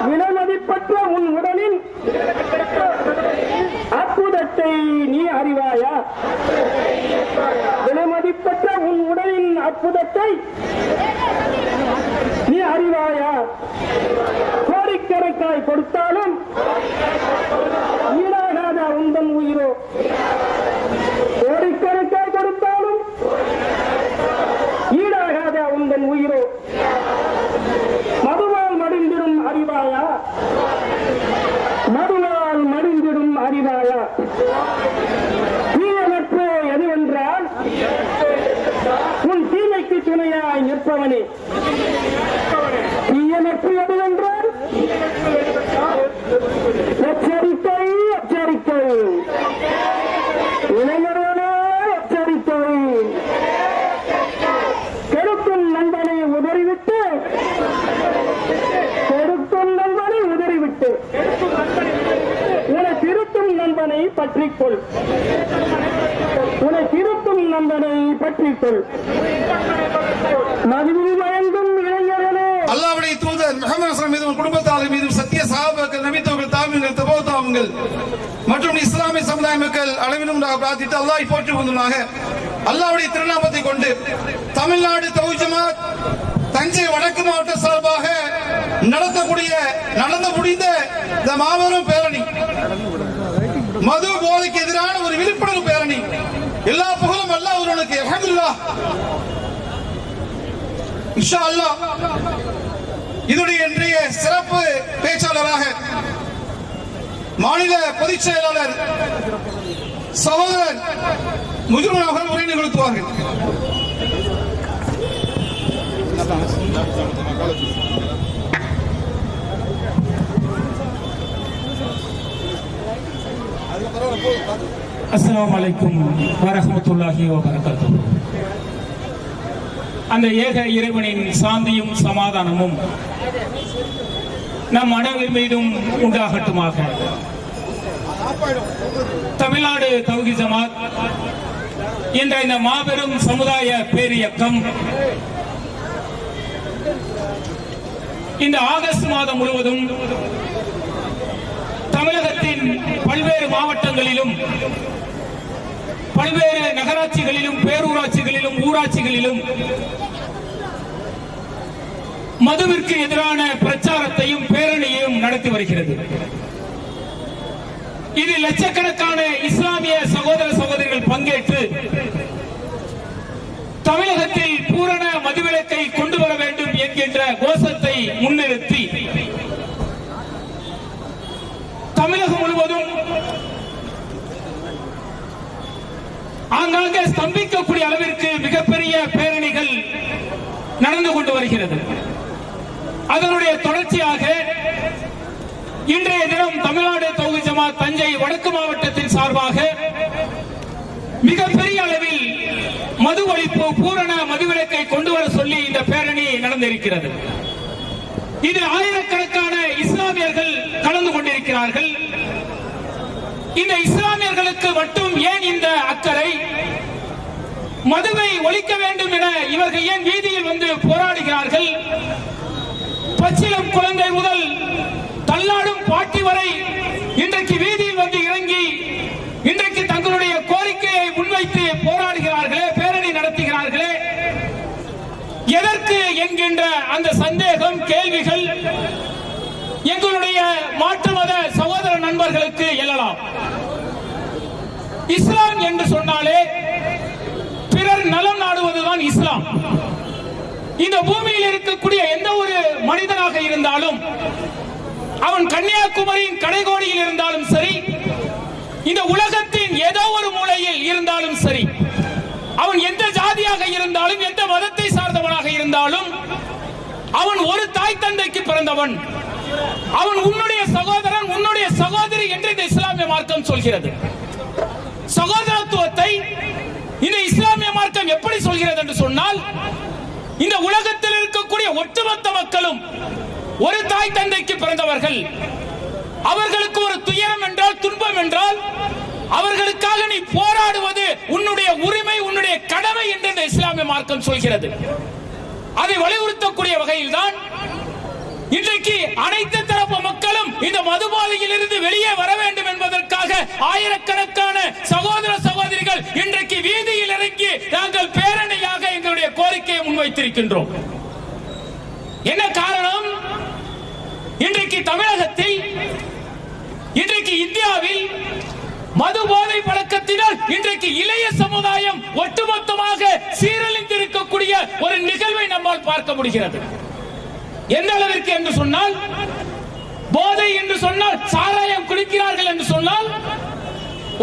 விலைமதிப்பற்ற உன் உடலின் அற்புதத்தை நீ அறிவாயா? விலைமதிப்பற்ற உன் உடலின் அற்புதத்தை நீ அறிவாயா? கோடிக்கணக்காய் கொடுத்தாலும் ஈடாகாத உந்தன் உயிரோ, கோடிக்கணக்காய் கொடுத்தாலும் ஈடாகாத உந்தன் உயிரோ. மதுவால் மடிந்திடும் அறிவாயா? மதுவால் கேட்பவனே, தீயணைப்பு எதுவென்றால் எச்சரிக்கை எச்சரிக்கை, இளைஞர்களே எச்சரிக்கை, கெடுக்கும் நண்பனை உதறிவிட்டு உன்னை திருத்தும் நண்பனை பற்றிக்கொள், உன்னை திருத்தும் நண்பனை பற்றிக்கொள். மதுவில் மயங்கும் இளைஞர்களே, அல்லாஹ்வுடைய தூதர் முஹம்மது ஸல்லல்லாஹு மீதும் குடும்பத்தார் மீதும் சத்திய சஹாபாக்கள் நபித்தோர்கள் தாபிகள் தபவு தாபங்கள் மற்றும் இஸ்லாமிய சமுதாய மக்கள் அளவிலும் பிரார்த்தித்து அல்லாஹ்வை போற்றி வந்தனாக அல்லாஹ்வுடைய திருநாமத்தை கொண்டு தமிழ்நாடு தௌஹீத் ஜமாத் தஞ்சை வடக்கு மாவட்ட சார்பாக நடந்து முடிந்த இந்த மாபெரும் பேரணி மது போதைக்கு எதிரான ஒரு விழிப்புணர்வு பேரணி. எல்லா புகழும் அல்லாஹ் ஒருவனுக்கு. அல்ஹம்துலில்லாஹ். இன்ஷா அல்லாஹ் இதனுடைய இன்றைய சிறப்பு பேச்சாளராக மாநில பொதுச் செயலாளர் சகோதரர் முஜிபுர் அவர்கள் உரை நிகழ்த்துவார்கள். அஸ்ஸலாமு அலைக்கும் வரஹ்மத்துல்லாஹி வபரகாத்துஹு. அந்த ஏக இறைவனின் சாந்தியும் சமாதானமும் நம் அனைவர் மீதும் உண்டாகட்டுமாக. தமிழ்நாடு தௌஹீத் ஜமாத் என்ற இந்த மாபெரும் சமுதாய பேரியக்கம் இந்த ஆகஸ்ட் மாதம் முழுவதும் தமிழகத்தின் பல்வேறு மாவட்டங்களிலும் பல்வேறு நகராட்சிகளிலும் பேரூராட்சிகளிலும் ஊராட்சிகளிலும் மதுவிற்கு எதிரான பிரச்சாரத்தையும் பேரணியையும் நடத்தி வருகிறது. இதில் லட்சக்கணக்கான இஸ்லாமிய சகோதர சகோதரிகள் பங்கேற்று தமிழகத்தில் பூரண மதுவிலக்கை கொண்டு வர வேண்டும் என்கின்ற கோஷத்தை முன்னிறுத்தி தமிழகம் முழுவதும் ஆங்காங்கே ஸ்தம்பிக்கக்கூடிய அளவிற்கு மிகப்பெரிய பேரணிகள் நடந்து கொண்டு வருகிறது. அதனுடைய தொடர்ச்சியாக இன்றைய தினம் தமிழ்நாடு தௌஹீத் ஜமாத் தஞ்சை வடக்கு மாவட்டத்தின் சார்பாக மிகப்பெரிய அளவில் மது ஒழிப்பு பூரண மதுவிலக்கை கொண்டு வர சொல்லி இந்த பேரணி நடந்திருக்கிறது. இதில் ஆயிரக்கணக்கான இஸ்லாமியர்கள் கலந்து கொண்டிருக்கிறார்கள். இந்த இஸ்லாமியர்களுக்கு மட்டும் ஏன் இந்த அக்கறை? மதுவை ஒழிக்க வேண்டும் என இவர்கள் ஏன் வீதியில் வந்து போராடுகிறார்கள்? பச்சிளம் குழந்தை முதல் தள்ளாடும் பாட்டி வரை இன்றைக்கு வீதியில் வந்து இறங்கி இன்றைக்கு தங்களுடைய கோரிக்கையை முன்வைத்து போராடுகிறார்களே, பேரணி நடத்துகிறார்களே, எதற்கு என்கின்ற அந்த சந்தேகம், கேள்விகள் எங்களுடைய மாற்று மத சகோதர நண்பர்களுக்கு எழலாம். இஸ்லாம் என்று சொன்னாலே பிறர் நலம் நாடுவதுதான் இஸ்லாம். இந்த பூமியில் இருக்கக்கூடிய எந்த ஒரு மனிதனாக இருந்தாலும், அவன் கன்னியாகுமரியின் கடைகோடியில் இருந்தாலும் சரி, இந்த உலகத்தின் ஏதோ ஒரு மூலையில் இருந்தாலும் சரி, அவன் எந்த ஜாதியாக இருந்தாலும் எந்த மதத்தை சார்ந்தவனாக இருந்தாலும் அவன் ஒரு தாய் தந்தைக்கு பிறந்தவன். அவன் உன்னுடைய சகோதரன், உன்னுடைய சகோதரி என்று இந்த இஸ்லாமிய மார்க்கம் சொல்கிறது. சகோதரத்துவத்தை இந்த இஸ்லாமிய மார்க்கம் எப்படி சொல்கிறது என்று சொன்னால், இந்த உலகத்தில் இருக்கக்கூடிய ஒட்டுமொத்த மக்களும் ஒரு தாய் தந்தைக்கு பிறந்தவர்கள். அவர்களுக்கு ஒரு துயரம் என்றால், துன்பம் என்றால், அவர்களுக்காக நீ போராடுவது உன்னுடைய உரிமை, உன்னுடைய கடமை என்று இந்த இஸ்லாமிய மார்க்கம் சொல்கிறது. அதை வலியுறுத்தக்கூடிய வகையில் தான் இன்றைக்கு அனைத்து தரப்பு மக்களும் இந்த மதுபாதையில் இருந்து வெளியே வர வேண்டும் என்பதற்காக ஆயிரக்கணக்கான சகோதர சகோதரிகள் இன்றைக்கு வீதியில் இறங்கி நாங்கள் பேரணியாக எங்களுடைய கோரிக்கையை முன்வைத்திருக்கின்றோம். என்ன காரணம்? இன்றைக்கு தமிழகத்தில், இன்றைக்கு இந்தியாவில் மது போதை பழக்கத்தினால் இன்றைக்கு இளைய சமுதாயம் ஒட்டுமொத்தமாக சீரழிந்திருக்கக்கூடிய ஒரு நிகழ்வை நம்மால் பார்க்க முடிகிறது. எந்த அளவிற்கு என்று சொன்னால், போதை என்று சொன்னால் சாராயம் குடிக்கிறார்கள் என்று சொன்னால்,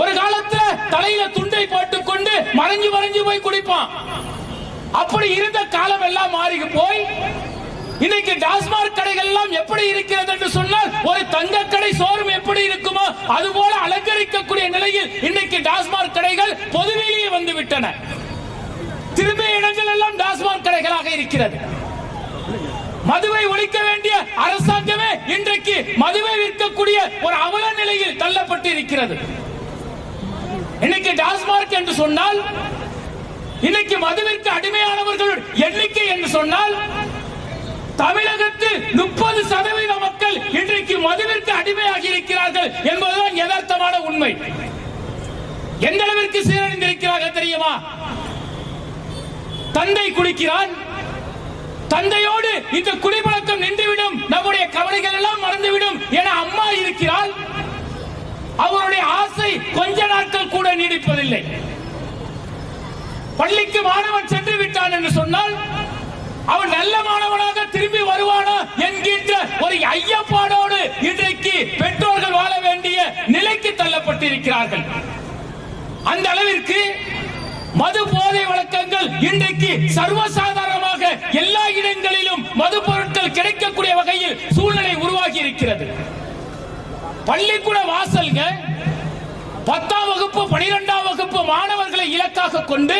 ஒரு காலத்தில் தலையில துண்டை போட்டுக் கொண்டு மறைஞ்சு போய் குடிப்பான். அப்படி இருந்த காலம் எல்லாம் மாறி போய் இன்னைக்கு டாஸ்மாக் கடைகள் எல்லாம் எப்படி இருக்கிறது என்று சொன்னால் ஒரு தங்க கடை ஷோரூம் எப்படி இருக்குமோ அதுபோல அலங்கரிக்கக்கூடிய நிலையில் இன்னைக்கு டாஸ்மாக் கடைகள் பொதுவெளியே வந்து விட்டன. திரும்பிய இடங்கள் எல்லாம் டாஸ்மாக் கடைகளாக இருக்கிறது. மதுவை ஒழிக்க வேண்டிய அரசாங்கமே இன்றைக்கு மதுவை விற்கக்கூடிய ஒரு அவல நிலையில் தள்ளப்பட்டு இருக்கிறது. இன்னைக்கு டாஸ்மாக் என்று சொன்னால் இன்னைக்கு மதுவிற்கு அடிமையானவர்கள் எண்ணிக்கை என்று சொன்னால் தமிழகத்தில் 30% மக்கள் இன்றைக்கு மதுவிற்கு அடிமையாகி இருக்கிறார்கள் என்பதுதான் யதார்த்தமான உண்மை. எந்த அளவிற்கு சீரழிந்திருக்கிறார்கள் தெரியுமா? தந்தை குடிக்கிறான், தந்தையோடு இந்த குடிப்பழக்கம் நின்றுவிடும், நம்முடைய கவலைகள் எல்லாம் மறந்துவிடும் என அம்மா இருக்கிறாள். அவருடைய ஆசை கொஞ்ச நாட்கள் கூட நீடிப்பதில்லை. பள்ளிக்கு மாணவன் சென்று விட்டான் என்று சொன்னால் அவன் நல்ல மாணவனாக திரும்பி வருவானா என்கின்ற ஒரு ஐயப்பாடோடு இன்றைக்கு பெற்றோர்கள் வாழ வேண்டிய நிலைக்கு தள்ளப்பட்டிருக்கிறார்கள். அந்த அளவிற்கு மது போதை வழக்கங்கள் இன்றைக்கு சர்வசாதாரணமாக எல்லா இடங்களிலும் மது பொருட்கள் கிடைக்கக்கூடிய வகையில் சூழ்நிலை உருவாகி இருக்கிறது. பள்ளிக்கூட வாசல்க 10ஆம் வகுப்பு 12ஆம் வகுப்பு மாணவர்களை இலக்காக கொண்டு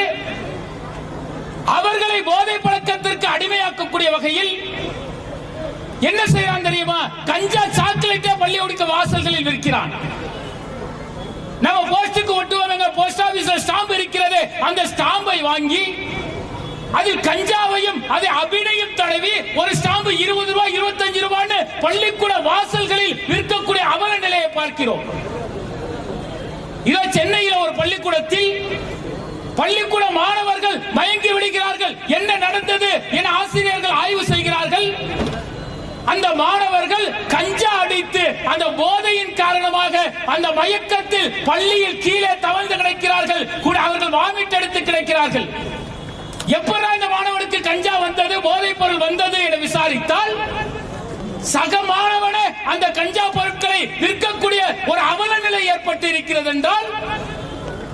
அவர்களை போதை பழக்கத்திற்கு அடிமையாக்கக்கூடிய வகையில் என்ன செய்யறான் தெரியுமா? கஞ்சா சாக்லேட்டை பள்ளியோட வாசல்களில் விற்கிறான். நம்ம போஸ்டுக்கு ஒட்டுவாங்க, போஸ்ட் ஆபீஸ்ல ஸ்டாம்ப் இருக்கிறது, அந்த ஸ்டாம்பை வாங்கி அதில் கஞ்சாவையும் அதை அபிநயம் தடவி ஒரு ஸ்டாம்பு 20 ரூபாய் 25 ரூபாய்னு பள்ளிக்கூட வாசல்களில் விற்கக்கூடிய அவல நிலையை பார்க்கிறோம். இதோ சென்னையில் ஒரு பள்ளிக்கூடத்தில் பள்ளிக்கூட மாணவர்கள் மயங்கி விடுகிறார்கள். என்ன நடந்தது என ஆசிரியர்கள் ஆய்வு செய்கிறார்கள். அந்த மாணவர்கள் கஞ்சா அடித்து அந்த போதையின் காரணமாக அந்த மயக்கத்தில் பள்ளியில் கீழே தவழ்ந்து கிடக்கிறார்கள். கூட அவர்கள் வாமிட் எடுத்து கிடக்கிறார்கள். எப்படா இந்த மாணவனுக்கு கஞ்சா வந்தது, போதைப் பொருள் வந்தது என விசாரித்தால் சக மாணவனே அந்த கஞ்சா பொருட்களை விற்கக்கூடிய ஒரு அவல நிலை ஏற்பட்டு இருக்கிறது என்றால்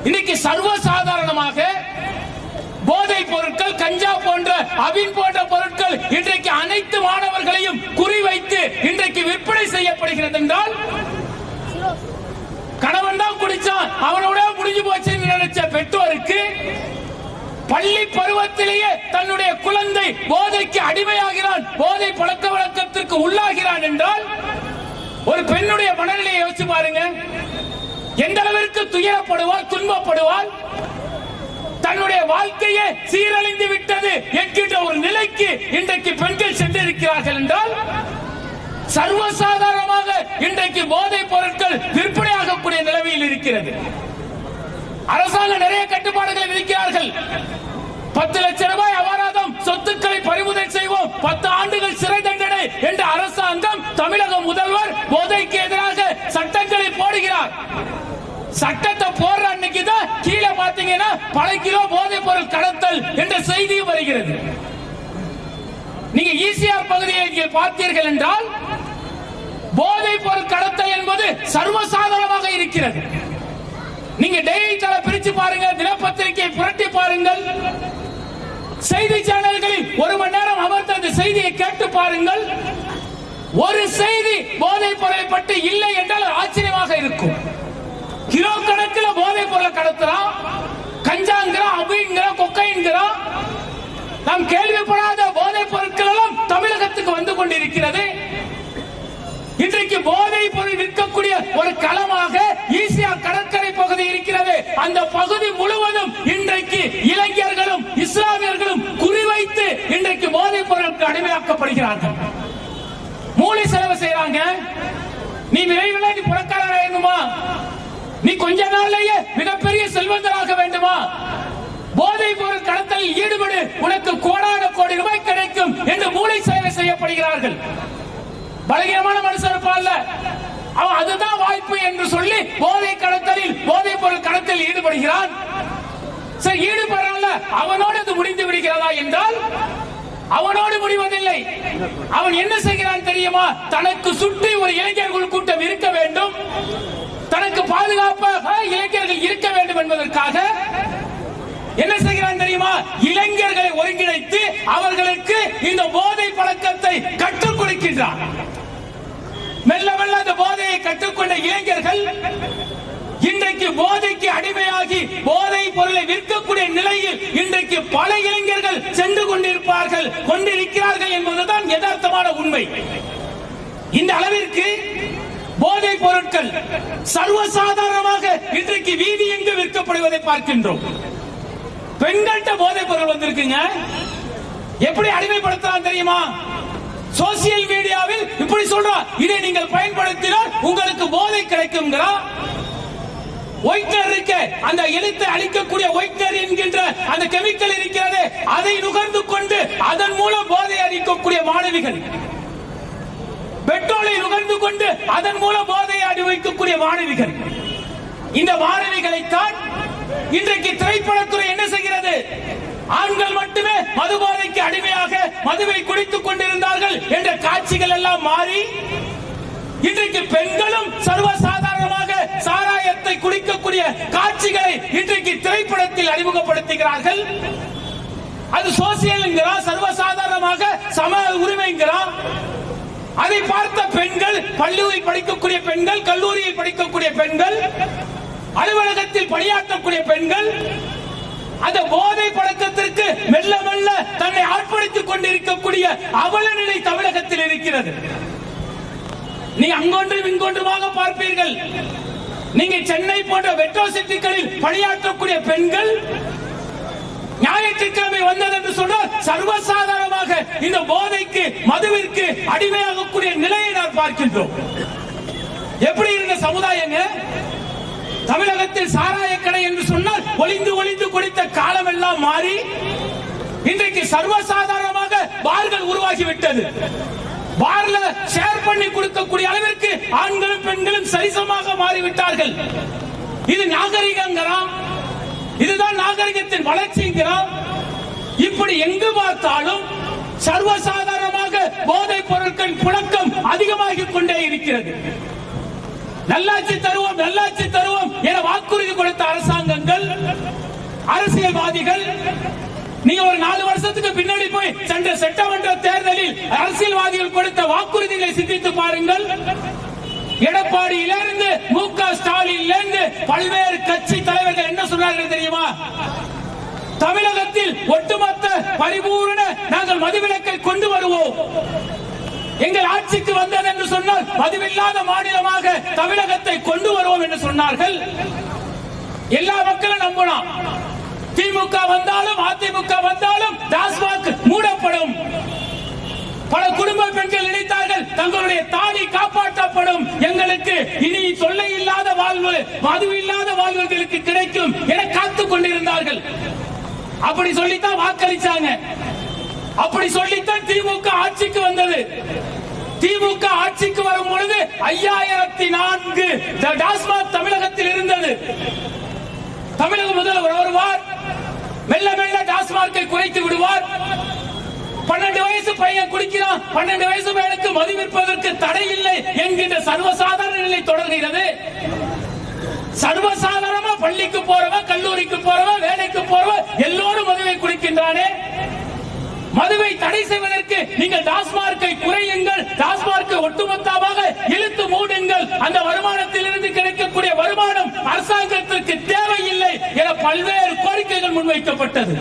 இன்னைக்கு சர்வசாதாரணமாக போதை பொருட்கள், கஞ்சா போன்ற அபின் போன்ற பொருட்கள் இன்றைக்கு அனைத்து மாணவர்களையும் குறிவைத்து இன்றைக்கு விற்பனை செய்யப்படுகிறது என்றால் கணவன் தான் குடிச்சான் அவனோட முடிஞ்சு போச்சு நினைச்ச பெற்றோருக்கு பள்ளி பருவத்திலேயே தன்னுடைய குழந்தை போதைக்கு அடிமையாகிறான், போதை பழக்க வழக்கத்திற்கு உள்ளாகிறான் என்றால் ஒரு பெண்ணுடைய மனநிலையை யோசிச்சு பாருங்க. எந்த அளவிற்கு துயரப்படுவாள், துன்பப்படுவாள், தன்னுடைய வாழ்க்கையே சீரழிந்து விட்டது என்கின்ற ஒரு நிலைக்கு இன்றைக்கு பெண்கள் சென்றிருக்கிறார்கள் என்றால் சர்வசாதாரணமாக இன்றைக்கு போதைப் பொருட்கள் விற்பனையாகக்கூடிய நிலைமையில் இருக்கிறது. அரசாங்கம் நிறைய கட்டுப்பாடுகளை விதிக்கிறார்கள். 10 லட்சம் ரூபாய் அபராதம், சொத்துக்களை பறிமுதல் செய்வோம், 10 ஆண்டுகள் சிறை தண்டனை என்ற அரசாங்கம் தமிழக முதல்வர் போதைக்கு எதிராக சட்டங்களை போடுகிறார். சட்டத்தை போடுற அன்னைக்கு தான் கீழே பாத்தீங்கன்னா பல கிலோ போதைப் பொருள் கடத்தல் என்ற செய்தியும் வருகிறது. நீங்க ஈசிஆர் பகுதியை இங்கே பார்த்தீர்கள் என்றால் போதைப் பொருள் கடத்தல் என்பது சர்வசாதாரணமாக இருக்கிறது. நீங்க டெய்லி தலை பிரிச்சு பாருங்க, தினப்பத்திரிகை புரட்டி பாருங்கள், செய்தி சேனல்களில் 1 மணி நேரம் அமர்ந்து அந்த செய்தியை கேட்டு பாருங்கள். ஒரு செய்தி போதைப் பொருளை பற்றி இல்லை என்றால் ஆச்சரியமாக இருக்கும். கிலோ கணக்கில் போதைப் பொருளை கடத்துறான், கஞ்சாங்கிறான், அபிங்கிறான், கொக்கைன்கிறான். நாம் கேள்விப்படாத போதைப் பொருட்கள் எல்லாம் தமிழகத்துக்கு வந்து கொண்டிருக்கிறது. இன்றைக்கு போதைப் பொருள் விற்கக்கூடிய ஒரு களமாக ஈசிஆர் கடற்கரை பகுதி இருக்கிறது. அந்த பகுதி முழுவதும் இன்றைக்கு இளைஞர்களும் இஸ்லாமியர்களும் குறிவைத்து இன்றைக்கு போதைப் பொருளுக்கு அடிமையாக்கப்படுகிறார்கள். மூளை செலவு செய்யறாங்க. நீ விரைவில் நீ புறக்காரராக வேண்டுமா, நீ கொஞ்ச நாள்லயே மிகப்பெரிய செல்வந்தராக வேண்டுமா, போதைப் பொருள் கடத்தலில் ஈடுபடு, உனக்கு கோடான கோடி ரூபாய் கிடைக்கும் என்று மூளை சேவை செய்யப்படுகிறார்கள். பலகீனமான மனுஷன் இருப்பான்ல, அவன் அதுதான் வாய்ப்பு என்று சொல்லி போதை கடத்தலில் போதைப் பொருள் கடத்தலில் ஈடுபடுகிறான். சரி, ஈடுபடுறான்ல, அவனோடு அது முடிந்து விடுகிறதா என்றால் அவனோடு முடிவதில்லை. அவன் என்ன செய்கிறான் தெரியுமா? தனக்கு சுற்றி ஒரு இளைஞர்கள் கூட்டம் இருக்க வேண்டும், தனக்கு பாதுகாப்பாக இளைஞர்கள் இருக்க வேண்டும் என்பதற்காக என்ன செய்கிறான் தெரியுமா? இளைஞர்களை ஒருங்கிணைத்து அவர்களுக்கு இந்த போதை பழக்கத்தை கற்றுக் கொடுக்கின்றான். மெல்ல மெல்ல அந்த போதையை கற்றுக்கொண்ட இளைஞர்கள் இன்றைக்கு போதைக்கு அடிமையாகி போதை பொருளை விற்கக்கூடிய நிலையில் இன்றைக்கு பல இளைஞர்கள் சென்று கொண்டிருக்கிறார்கள் என்பதுதான் யதார்த்தமான உண்மை. இந்த அளவிற்கு போதை பொருட்கள் சர்வசாதாரணமாக இன்றைக்கு வீதி எங்கு விற்கப்படுவதை பார்க்கின்றோம். பெண்கள்கிட்ட போதை பொருள் வந்திருக்குங்க. எப்படி அடிமைப்படுத்தலாம் தெரியுமா? சோசியல் மீடியாவில் இப்படி சொல்றான், இதை நீங்கள் பயன்படுத்தினால் உங்களுக்கு போதை கிடைக்கும்ங்கிறா. ஒயிட்னர் இருக்கு, அந்த எழுத்தை அழிக்கக்கூடிய ஒயிட்னர் என்கின்ற அந்த கெமிக்கல் இருக்கிறது, அதை நுகர்ந்து கொண்டு அதன் மூலம் போதை அளிக்கக்கூடிய மாணவிகள், பெட்ரோலை நுகர்ந்து கொண்டு அதன் மூலம் போதையை அனுபவிக்கக்கூடிய மாணவிகள், இந்த மாணவிகளைத்தான் இன்றைக்கு திரைப்படத்துறை என்ன செய்கிறது? ஆண்கள் மட்டுமே மது போதைக்கு அடிமையாக மதுவை குடித்துக் கொண்டிருந்தார்கள் என்ற காட்சிகள் எல்லாம் மாறி இன்றைக்கு பெண்களும் சர்வசாதாரணமாக சாராயத்தை குடிக்கக்கூடிய காட்சிகளை இன்றைக்கு திரைப்படத்தில் அறிமுகப்படுத்துகிறார்கள். அது சோசியல் சர்வசாதாரணமாக சம உரிமைங்கிறான். அதை பார்த்த பெண்கள், பள்ளியில் படிக்கக்கூடிய பெண்கள், கல்லூரியில் படிக்கக்கூடிய பெண்கள், அலுவலகத்தில் பணியாற்றக்கூடிய பெண்கள் அந்த போதை பழக்கத்திற்கு மெல்ல மெல்ல தன்னை ஆட்படுத்திக் கொண்டிருக்கக்கூடிய அவல நிலை தமிழகத்தில் இருக்கிறது. நீ அங்கொன்றும் இங்கொன்றுமாக பார்ப்பீர்கள். நீங்க சென்னை போன்ற மெட்ரோ சிட்டிகளில் பணியாற்றக்கூடிய பெண்கள் ஞாயிற்றுக்கிழமை வந்தது என்று சொன்னால் சர்வசாதாரணமாக இந்த போதைக்கு மதுவிற்கு அடிமையாகக்கூடிய நிலையை நாம் பார்க்கின்றோம். எப்படி இருந்த சமுதாயங்க? தமிழகத்தில் சாராய கடை என்று சொன்னால் ஒளிந்து ஒளிந்து குடித்த காலம் எல்லாம் மாறி இன்றைக்கு சர்வசாதாரணமாக பார்கள் உருவாகிவிட்டது. பார்ல ஷேர் பண்ணி கொடுக்கக்கூடிய அளவிற்கு ஆண்களும் பெண்களும் சரிசமமாக மாறிவிட்டார்கள். இது நாகரிகங்கிறான். இதுதான் நாகரிகத்தின் வளர்ச்சிங்கிறான். இப்படி எங்கு பார்த்தாலும் சர்வசாதாரணமாக போதைப் பொருட்களின் புழக்கம் அதிகமாகிக் கொண்டே இருக்கிறது. நல்லாட்சி தருவோம், நல்லாட்சி தருவோம் என வாக்குறுதி கொடுத்த அரசாங்கங்கள், அரசியல்வாதிகள், நீங்க ஒரு 4 வருஷத்துக்கு பின்னாடி போய் சென்ற சட்டமன்ற தேர்தலில் அரசியல்வாதிகள் கொடுத்த வாக்குறுதிகளை சிந்தித்து பாருங்கள். எடப்பாடியிலிருந்து மு.க. ஸ்டாலினிலிருந்து பல்வேறு கட்சி தலைவர்கள் என்ன சொன்னார்கள் தெரியுமா? தமிழகத்தில் ஒட்டுமொத்த பரிபூரண நாங்கள் மதுவிலக்கை கொண்டு வருவோம். எங்கள் ஆட்சிக்கு வந்தது என்று சொன்னால் மதுவில்லாத மாநிலமாக தமிழகத்தை கொண்டு வருவோம் என்று சொன்னார்கள். எல்லா மக்களும் நம்பலாம். திமுக வந்தாலும் அதிமுக வந்தாலும் டாஸ்மாக் மூடப்படும். பல குடும்ப பெண்கள் நினைத்தார்கள் தங்களுடைய தாலி காப்பாற்றப்படும், எங்களுக்கு இனி சொல்ல இல்லாத வாழ்வு, மது இல்லாத வாழ்வுகளுக்கு கிடைக்கும் என காத்துக் கொண்டிருந்தார்கள். அப்படி சொல்லித்தான் வாக்களிச்சாங்க. அப்படி சொல்லித்தான் திமுக ஆட்சிக்கு வந்தது. திமுக ஆட்சிக்கு வரும் பொழுது 5004 டாஸ்மாக் தமிழகத்தில் இருந்தது. தமிழக முதல்வர் வருவார், மெல்ல மெல்ல டாஸ்மார்க்கை குறைத்து விடுவார். 12 வயசு பையன் குடிக்கிறான், 12 வயசு பையனுக்கு மது விற்பதற்கு தடை இல்லை என்கின்ற சர்வசாதாரண நிலை தொடர்கிறது. சர்வசாதாரணமா பள்ளிக்கு போறவன், கல்லூரிக்கு போறவன், வேலைக்கு போறவன் எல்லோரும் மதுவை குடிக்கின்றானே. மதுவை தடை செய்வதற்கு நீங்கள் டாஸ்மார்க்கை குறையுங்கள், டாஸ்மார்க்கை ஒட்டுமொத்தமாக இழுத்து மூடுங்கள், அந்த வருமானத்தில் இருந்து கிடைக்கக்கூடிய வருமானம் அரசாங்கத்திற்கு தேவையில்லை என பல்வேறு கோரிக்கைகள் முன்வைக்கப்பட்டது.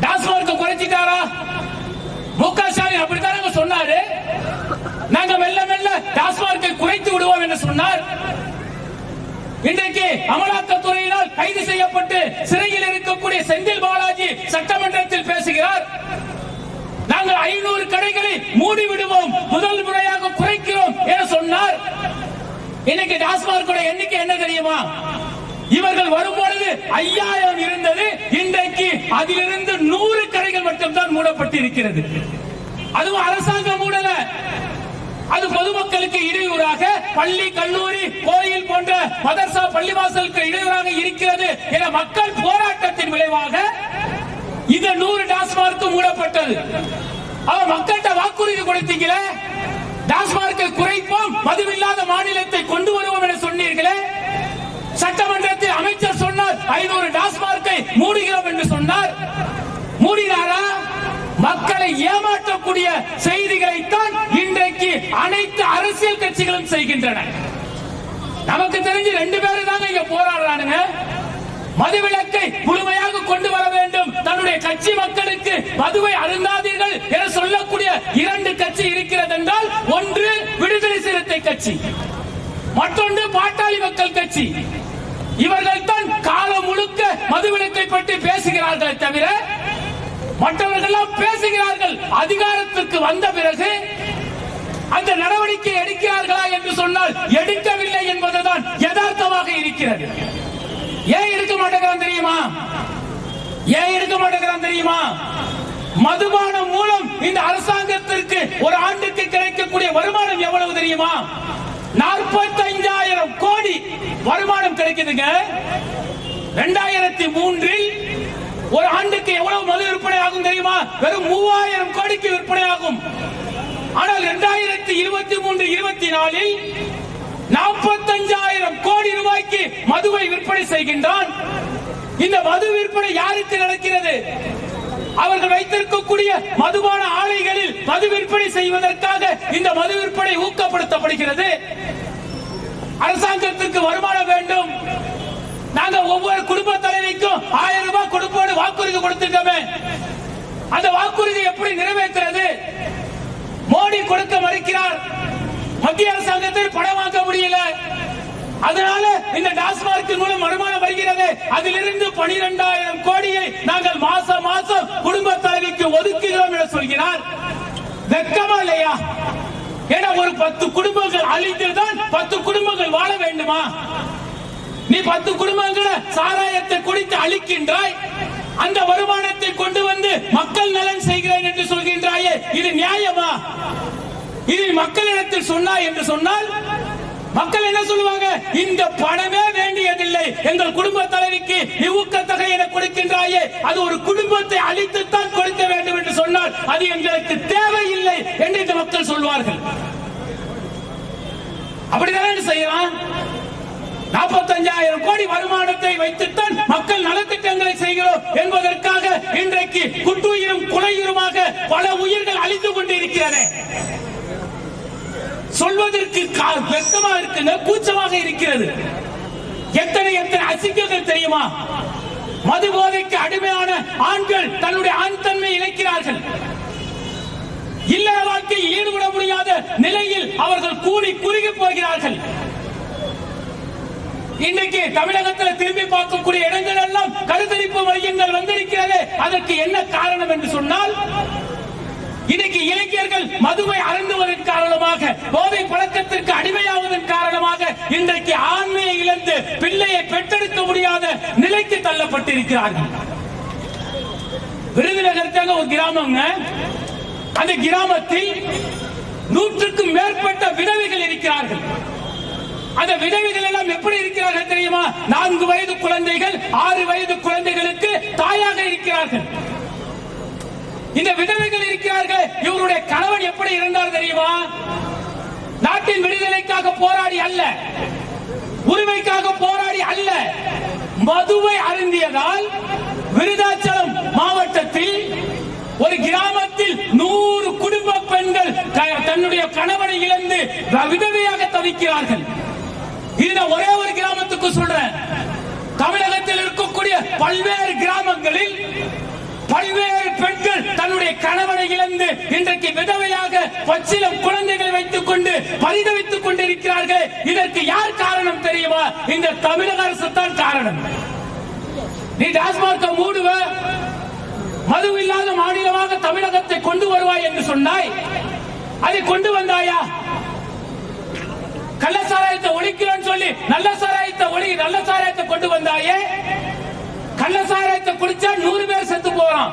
டாஸ்மார்க்கை குறைச்சிட்டாரா? மு.க. ஸ்டாலின் அப்படித்தானே சொன்னாரு. நாங்க மெல்ல மெல்ல டாஸ்மார்க்கை குறைத்து விடுவோம் என்று சொன்னார். இன்றைக்கு அமலாக்கத்துறையினால் கைது செய்யப்பட்டு சிறையில் இருக்கக்கூடிய செந்தில் பாலாஜி சட்டமன்றத்தில் பேசுகிறார். நாங்கள் 500 கடைகளை மூடி விடுவோம், முதல் முறையாக குறைக்கிறோம் என சொன்னார். இன்னைக்கு டாஸ்மார்க் எண்ணிக்கை என்ன தெரியுமா? இவர்கள் வரும்பொழுது 5000 இருந்தது, இன்றைக்கு அதிலிருந்து 100 கடைகள் மட்டும்தான் மூடப்பட்டு இருக்கிறது. அதுவும் அரசாங்கம் மூடல, அது பொதுமக்களுக்கு இடையூறாக, பள்ளி, கல்லூரி, கோயில் போன்ற மதர்சா பள்ளிவாசலுக்கு இடையூறாக இருக்கிறது என மக்கள் போராட்டத்தின் விளைவாக இந்த 100 டாஸ்மார்க் மூடப்பட்டது. அவர் மக்கள்கிட்ட வாக்குறுதி கொடுத்தீங்களே, டாஸ்மார்க்கை குறைப்போம், மதுவில்லாத மாநிலத்தை கொண்டு வருவோம் என சொன்னீர்களே. சட்டமன்றத்தில் அமைச்சர் சொன்னார் 500 டாஸ்மார்க்கை வாயை மூடுகிறோம் என்று சொன்னார். மூடினாரா? மக்களை ஏமாற்றக்கூடிய செய்திகளைத்தான் இன்றைக்கு அனைத்து அரசியல் கட்சிகளும் செய்கின்றன. நமக்கு தெரிஞ்சு 2 பேரும் தாங்க இங்க போராடுறானுங்க. மதுவிலக்கை முழுமையாக கொண்டு வர வேண்டும், தன்னுடைய கட்சி மக்களுக்கு மதுவை அருந்தாதீர்கள் என சொல்லக்கூடிய 2 கட்சி இருக்கிறது என்றால், ஒன்று விடுதலை சிறுத்தை கட்சி, மற்றொன்று பாட்டாளி மக்கள் கட்சி. இவர்கள் தான் காலம் முழுக்க மதுவிலக்கை பற்றி பேசுகிறார்களே தவிர மற்றவர்கள் பேசுகிறார்கள். அதிகாரத்திற்கு வந்த பிறகு அந்த நடவடிக்கை எடுக்கிறார்களா என்று சொன்னால் எடுக்கவில்லை என்பதுதான் யதார்த்தமாக இருக்கிறது. ஏன் எடுக்க மாட்டேங்கிறான் தெரியுமா? ஏன் எடுக்க மாட்டேங்கிறான் தெரியுமா? மதுபானம் மூலம் இந்த அரசாங்கத்திற்கு ஒரு ஆண்டுக்கு கிடைக்கக்கூடிய வருமானம் எவ்வளவு தெரியுமா? 45,000 கோடி வருமானம் கிடைக்குதுங்க. 2003 ஒரு ஆண்டுக்கு எவ்வளவு மது விற்பனை ஆகும் தெரியுமா? வெறும் 3000 கோடிக்கு விற்பனை ஆகும். ஆனால் 2023-24 45,000 கோடி ரூபாய்க்கு மதுவை விற்பனை செய்கின்றான். இந்த மது விற்பனை யாருக்கு நடக்கிறது? அவர்கள் வைத்திருக்கக்கூடிய மதுபான ஆலைகளில் மது விற்பனை செய்வதற்காக இந்த மது விற்பனை ஊக்கப்படுத்தப்படுகிறது. அரசாங்கத்திற்கு வருமானம் வேண்டும். நாங்க ஒவ்வொரு குடும்ப தலைவிக்கும் 1000 ரூபாய் கொடுப்போடு வாக்குறுதி கொடுத்திருக்கோமே, அந்த வாக்குறுதி எப்படி நிறைவேற்றுறது? மோடி கொடுக்க மறுக்கிறார். மத்திய அரசாங்கத்தில் பணம் வாங்க முடியல. அதனால இந்த டாஸ்மார்க் மூலம் வருமானம் வருகிறது. அதிலிருந்து 12,000 கோடியை நாங்கள் மாசம் மாசம் குடும்ப தலைவிக்கு ஒதுக்குகிறோம் என சொல்கிறார். வெட்கமா இல்லையா? ஏன்னா ஒரு 10 குடும்பங்கள் அழிந்துதான் 10 குடும்பங்கள் வாழ வேண்டுமா? நீ 10 குடும்பங்களை சாராயத்தை குடித்து அழிக்கின்றாய். அந்த வருமானத்தை கொண்டு வந்து மக்கள் நலன் செய்கிறேன் என்று சொல்கின்றாயே, இது நியாயமா? இது மக்களிடத்தில் சொன்னாய் என்று சொன்னால் மக்கள் என்ன சொல்லுவாங்க? இந்த பணமே வேண்டியதில்லை, எங்கள் குடும்ப தலைவிக்கு ஊக்கத்தொகை என கொடுக்கின்றாயே, அது ஒரு குடும்பத்தை அழித்துத்தான் கொடுக்க வேண்டும் என்று சொன்னால் அது எங்களுக்கு தேவையில்லை என்று இந்த மக்கள் சொல்வார்கள். அப்படித்தானே செய்யலாம். 45,000 கோடி வருமானத்தை வைத்துத்தான் மக்கள் நலத்திட்டங்களை செய்கிறோம் என்பதற்காக இன்றைக்கு குட்டுயிரும் குலையுருமாக பல உயிர்கள் அழிந்து கொண்டிருக்கிறது. சொல்வதற்கு வெட்கமா இருக்குங்க, கூச்சமாக இருக்கிறது. எத்தனை எத்தனை அசிங்கங்கள் தெரியுமா? மது போதைக்கு அடிமையான ஆண்கள் தன்னுடைய ஆண் தன்மை இழக்கிறார்கள். இல்லற வாழ்க்கையில் ஈடுபட முடியாத நிலையில் அவர்கள் கூடி குறுகி போகிறார்கள். இன்றைக்கு தமிழகத்தில் திரும்பி பார்க்கக்கூடிய இடங்கள் எல்லாம் கருத்தரிப்பு மையங்கள் வந்திருக்கிறது. அதற்கு என்ன காரணம் என்று சொன்னால், இன்னைக்கு இளைஞர்கள் மதுவை அருந்துவதன் காரணமாக, போதை பழக்கத்திற்கு அடிமையாவதன் காரணமாக இன்றைக்கு ஆண்மையை இழந்து பிள்ளையை பெற்றெடுக்க முடியாத நிலைக்கு தள்ளப்பட்டிருக்கிறார்கள். விருதுநகர் ஒரு கிராமம். அந்த கிராமத்தில் 100க்கும் மேற்பட்ட விதவைகள் இருக்கிறார்கள். அந்த விதவைகள் எல்லாம் எப்படி இருக்கிறார்கள் தெரியுமா? 4 வயது குழந்தைகள், 6 வயது குழந்தைகளுக்கு தாயாக இருக்கிறார்கள். இந்த விதவைகள் இருக்கிறார்கள். இவருடைய கணவன் எப்படி இருந்தார் தெரியுமா? நாட்டின் விடுதலைக்காக போராடி அல்ல, உரிமைக்காக போராடி அல்ல, மதுவை அருந்தியதால் விருதாச்சலம் மாவட்டத்தில் ஒரு கிராமத்தில் 100 குடும்ப பெண்கள் தன்னுடைய கணவனை இழந்து விதவையாக தவிக்கிறார்கள். இது ஒரே ஒரு கிராமத்துக்கு சொல்றேன். தமிழகத்தில் இருக்கக்கூடிய பல்வேறு கிராமங்களில் பல்வேறு பெண்கள் தன்னுடைய கணவனை இழந்து இன்றைக்கு விதவையாக பச்சிலம் குழந்தைகளை வைத்துக் கொண்டு பரிதவித்துக் கொண்டிருக்கிறார்கள். இதற்கு யார் காரணம் தெரியுமா? இந்த தமிழக அரசு தான் காரணம். நீ டாஸ்மார்க்கை மூடுவ, மது இல்லாத மாநிலமாக தமிழகத்தை கொண்டு வருவாய் என்று சொன்னாய். அதை கொண்டு வந்தாயா? கள்ள சாராயத்தை ஒழிக்கிறோம் சொல்லி நல்ல சாராயத்தை கொண்டு வந்தாயே. கள்ள சாராயத்தை குடிச்சா 100 பேர் செத்து போறான்.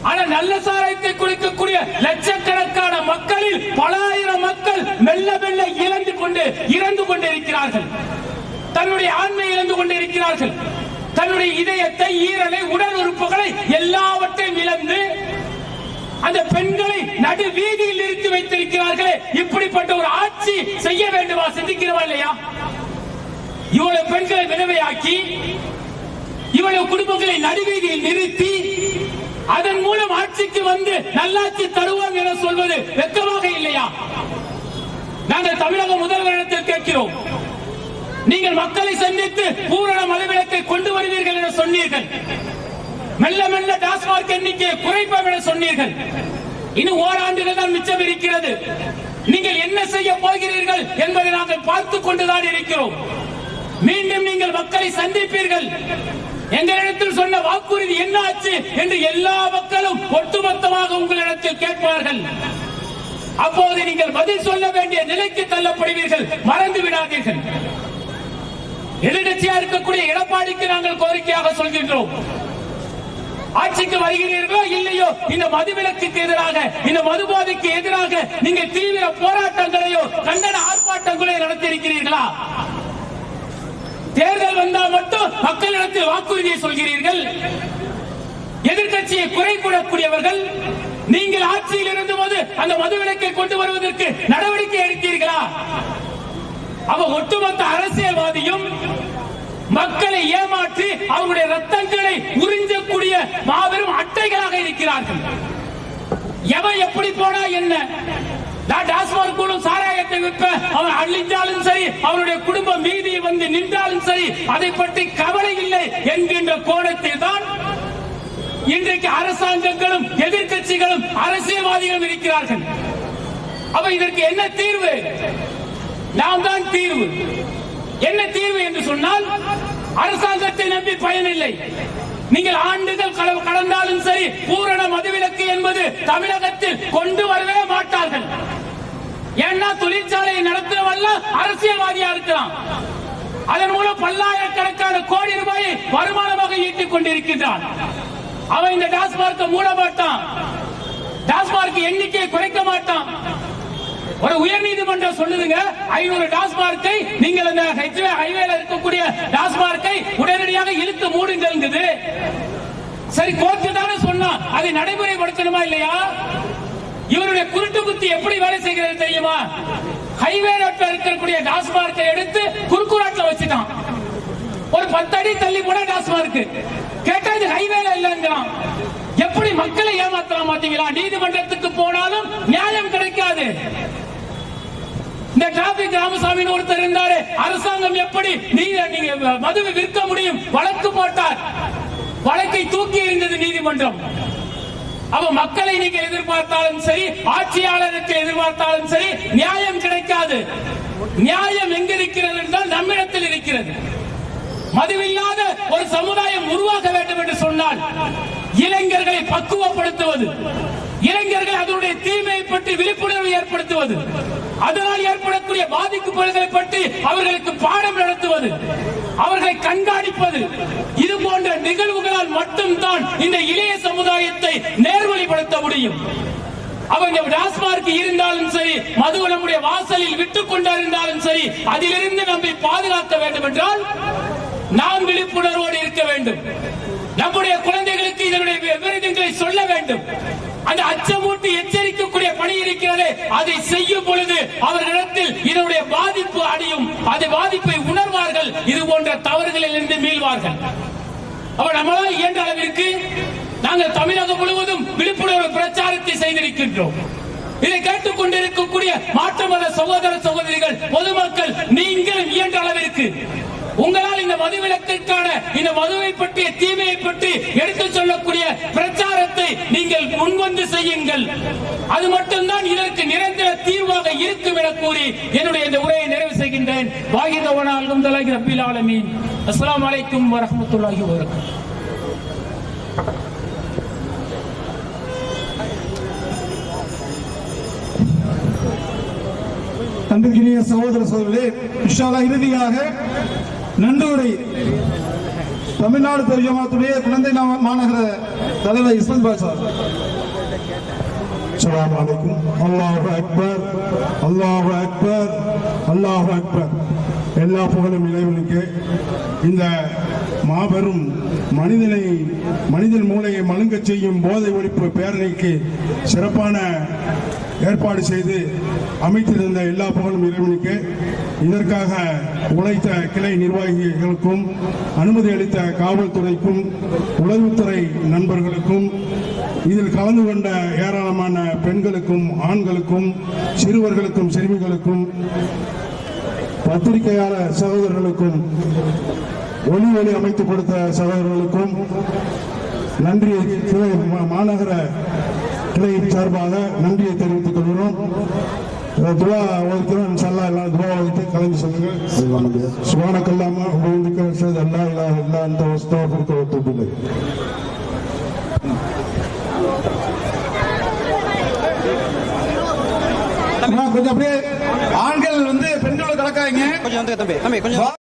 ஆனா நல்ல சாராயத்தை குடிக்கக்கூடிய லட்சக்கணக்கான மக்களில் பல ஆயிரம் மக்கள் மெல்ல மெல்ல இறந்து கொண்டிருக்கிறார்கள். தன்னுடைய ஆண்மை இழந்து கொண்டிருக்கிறார்கள். தன்னுடைய இதயத்தை, ஈரலை, உடல் உறுப்புகளை எல்லாவற்றையும் இழந்து அந்த பெண்களை நடு வீதியில் நிறுத்தி வைத்திருக்கிறார்களே. இப்படிப்பட்ட ஒரு ஆட்சி செய்ய வேண்டுமா? சிந்திக்கிறவா இல்லையா? இவ்வளவு பெண்களை விதவையாக்கி இவ்வளவு குடும்பங்களை நடுவீதியில் நிறுத்தி அதன் மூலம் ஆட்சிக்கு வந்து நல்லாட்சி தருவோம் என சொல்வது வெட்கமாக இல்லையா? நாங்கள் தமிழக முதல்வரிடத்தில் கேட்கிறோம். நீங்கள் மக்களை சந்தித்து பூரண மதுவிலக்கை கொண்டு வருவீர்கள் என சொன்னீர்கள். மெல்ல மெல்ல டாஸ்மாக் எண்ணிக்கையை குறைப்போம் என சொன்னீர்கள். இன்னும் ஓராண்டுகள் தான் மிச்சம் இருக்கிறது. நீங்கள் என்ன செய்ய போகிறீர்கள் என்பதை நாங்கள் பார்த்துக் கொண்டுதான் இருக்கிறோம். மீண்டும் நீங்கள் மக்களை சந்திப்பீர்கள். எங்களிடத்தில் சொன்ன வாக்குறுதி என்ன ஆச்சு என்று எல்லா மக்களும் ஒட்டுமொத்தமாக உங்களிடத்தில் கேட்பார்கள். அப்போது நீங்கள் பதில் சொல்ல வேண்டிய நிலைக்கு தள்ளப்படுவீர்கள். மறந்து விடாதீர்கள். எதிர்கட்சியா இருக்கக்கூடிய எடப்பாடிக்கு நாங்கள் கோரிக்கையாக சொல்கின்றோம். ஆட்சிக்கு வருகிறீர்களோ இல்லையோ, இந்த மதுவிலக்குக்கு எதிராக, இந்த மதுபோதைக்கு எதிராக நீங்கள் தீவிர போராட்டங்களையோ கண்டன ஆர்ப்பாட்டங்களையோ நடத்தியிருக்கிறீர்களா? தேர்தல் வந்தால் மட்டும் மக்களிடத்தில் வாக்குறுதியை சொல்கிறீர்கள். எதிர்கட்சியை குறை கூறக்கூடியவர்கள் நீங்கள் ஆட்சியில் இருந்தபோது அந்த மதுவிலக்கை கொண்டு வருவதற்கு நடவடிக்கை எடுத்தீர்களா? அவ ஒட்டுமொத்த அரசியல்வாதியும் மக்களை ஏமாற்றி அவருடைய ரத்தங்களை உறிஞ்சக்கூடிய மாபெரும் அட்டைகளாக இருக்கிறார்கள். எவன் எப்படி போனா என்ன, டாஸ்மாக் மூலம் சாராயத்தை விற்ப அவன் அழிஞ்சாலும் சரி, அவருடைய குடும்பம் மீதி வந்து நின்றாலும் சரி, அதை பற்றி கவலை இல்லை என்கின்ற கோணத்தில் தான் இன்றைக்கு அரசாங்கங்களும் எதிர்கட்சிகளும் அரசியல்வாதிகளும் இருக்கிறார்கள். அப்ப இதற்கு என்ன தீர்வு? நாம் தான் தீர்வு. என்ன தீர்வு என்று சொன்னால், அரசாங்கத்தை நம்பி பயனில்லை. நீங்கள் ஆண்டுகள் கடந்தாலும் சரி, பூரண மதுவிலக்கு என்பது தமிழகத்தில் கொண்டு வரவே மாட்டார்கள். ஏன்னா தொழிற்சாலையை நடத்துறவெல்லாம் அரசியல்வாதியா இருக்கலாம். அதன் மூலம் பல்லாயிரக்கணக்கான கோடி ரூபாயை வருமானமாக ஈட்டிக் கொண்டிருக்கின்றான். அவன் இந்த டாஸ்மார்க்கை மூட மாட்டான். டாஸ்மார்க் எண்ணிக்கையை குறைக்க மாட்டான். ஒரு உயர் நீதிமன்றம் சொல்லுதுங்க, 500 டாஸ்மார்க்கை நீங்கள் அந்த ஹைவேல இருக்கக்கூடிய டாஸ்மார்க்கை உடனடியாக இழுத்து மூடுங்கிறது. சரி, கோர்ட்டு தானே சொன்னா, அதை நடைமுறைப்படுத்தணுமா இல்லையா? இவருடைய குருட்டு புத்தி எப்படி வேலை செய்கிறது தெரியுமா? ஹைவே ரோட்ல இருக்கக்கூடிய டாஸ்மார்க்கை எடுத்து குறுக்குறாட்ல வச்சுட்டான். ஒரு 10 அடி தள்ளி போன டாஸ்மார்க் கேட்டா இது ஹைவேல இல்லைங்கிறான். எப்படி மக்களை ஏமாத்தலாம் பாத்தீங்களா? நீதிமன்றத்துக்கு போனாலும் நியாயம் கிடைக்காது. இந்த டிராபிக் ராமசாமி ஒருத்தர் இருந்தாரு, அரசாங்கம் எப்படி நீங்க மதுவை விற்க முடியும் வழக்கு போட்டார். வழக்கை தூக்கி எறிந்தது நீதிமன்றம். அப்ப மக்களை நீங்கள் எதிர்பார்த்தாலும் சரி, ஆட்சியாளருக்கு எதிர்பார்த்தாலும் சரி, நியாயம் கிடைக்காது. நியாயம் எங்க இருக்கிறது என்றால் நம்மிடத்தில் இருக்கிறது. மதுவில்லாத ஒரு சமுதாயம் உருவாக்க வேண்டும் என்று சொன்னால் இளைஞர்களை பக்குவப்படுத்துவது, இளைஞர்கள் அதனுடைய தீமையை பற்றி விழிப்புணர்வு ஏற்படுத்துவது, அதனால் ஏற்படக்கூடிய பாதிப்புகளை பற்றி அவர்களுக்கு பாடம் நடத்துவது, அவர்களை கண்காணிப்பது, இது போன்ற நிகழ்வுகளால் மட்டும்தான் இந்த இளைய சமுதாயத்தை நேர்வழிப்படுத்த முடியும். அவங்க டாஸ்மார்க் இருந்தாலும் சரி, மது நம்முடைய வாசலில் விட்டுக் கொண்டிருந்தாலும் சரி, அதிலிருந்து நம்மை பாதுகாக்க வேண்டும் என்றால் நாம் விழிப்புணர்வோடு இருக்க வேண்டும். நம்முடைய குழந்தைகளுக்கு இதனுடைய விவரங்களை சொல்ல வேண்டும். அந்த அச்சமூட்டி எச்சரிக்கக்கூடிய பணி இருக்கிறது. அதை செய்யும் பொழுது அவர்களிடத்தில் இதனுடைய பாதிப்பு அடையும், அதை பாதிப்பை உணர்வார்கள். இது போன்ற தவறுகளில் இருந்து மீள்வார்கள். அவர் நம்மளால் இயன்ற அளவிற்கு நாங்கள் தமிழகம் முழுவதும் விழிப்புணர்வு பிரச்சாரத்தை செய்திருக்கின்றோம். இதை கேட்டுக் கொண்டிருக்கக்கூடிய மாற்று மத சகோதர சகோதரிகள், பொதுமக்கள், நீங்களும் இயன்ற அளவிற்கு உங்களால் இந்த மதுவிலக்கிற்கான, இந்த மதுவை பற்றிய தீமையை பற்றி எடுத்துச் சொல்லக்கூடிய பிரச்சாரத்தை நீங்கள் முன்வந்து செய்யுங்கள். அது மட்டும்தான் இதற்கு நிரந்தர தீர்வாக இருக்கும் என கூறி என்னுடைய இந்த உரையை நிறைவு செய்கின்றேன். வாஹிதவன அல்ஹம்துலில்லாஹி ரப்பில் ஆலமீன். அஸ்ஸலாமு அலைக்கும் வரஹ்மத்துல்லாஹி வபரகாத்துஹு. அன்பிற்கினிய சகோதர சகோதரர்களே, இன்ஷா அல்லாஹ் இறுதியாக நன்றியுரை தமிழ்நாடு ஜமாத்துடைய குழந்தை மாநகர தலைவர் இஸ்மாயில் பாஷா. அஸ்ஸலாமு அலைக்கும். அல்லாஹு அக்பர், அல்லாஹு அக்பர், அல்லாஹு அக்பர். எல்லா புகழும் இறைவனுக்கு. இந்த மாபெரும் மனிதன் மூளையை மழுங்கச் செய்யும் போதை ஒழிப்பு பேரணிக்கு சிறப்பான ஏற்பாடு செய்து அமைத்திருந்த எல்லா புகழும் இறைவனுக்கு. இதற்காக உழைத்த கிளை நிர்வாகிகளுக்கும் அனுமதி அளித்த காவல்துறைக்கும் உளவுத்துறை நண்பர்களுக்கும் இதில் கலந்து கொண்ட ஏராளமான பெண்களுக்கும் ஆண்களுக்கும் சிறுவர்களுக்கும் சிறுமிகளுக்கும் பத்திரிகையாளர் சகோதரர்களுக்கும் ஒளி அமைத்துக் கொடுத்த சகோதரர்களுக்கும் நன்றி மாநகர கிளை சார்பாக நன்றியை தெரிவித்துக் கொள்கிறோம். துவா ஓதிக்கிறோம். இன்ஷால்லா எல்லாம் துவா ஓதித்து கலந்து சொல்லுங்கள். சுப்ஹானக்கல்லாஹும்ம வ பிஹம்திக அஷ்ஹது அன் லா இலாஹா இல்லா அன்த அஸ்தக்ஃபிருக வ அத்தூபு இலைக். கொஞ்சம் அப்படியே ஆண்கள் வந்து பெண்களோட கலக்காதீங்க. கொஞ்சம் வந்து தம்பி கொஞ்சம்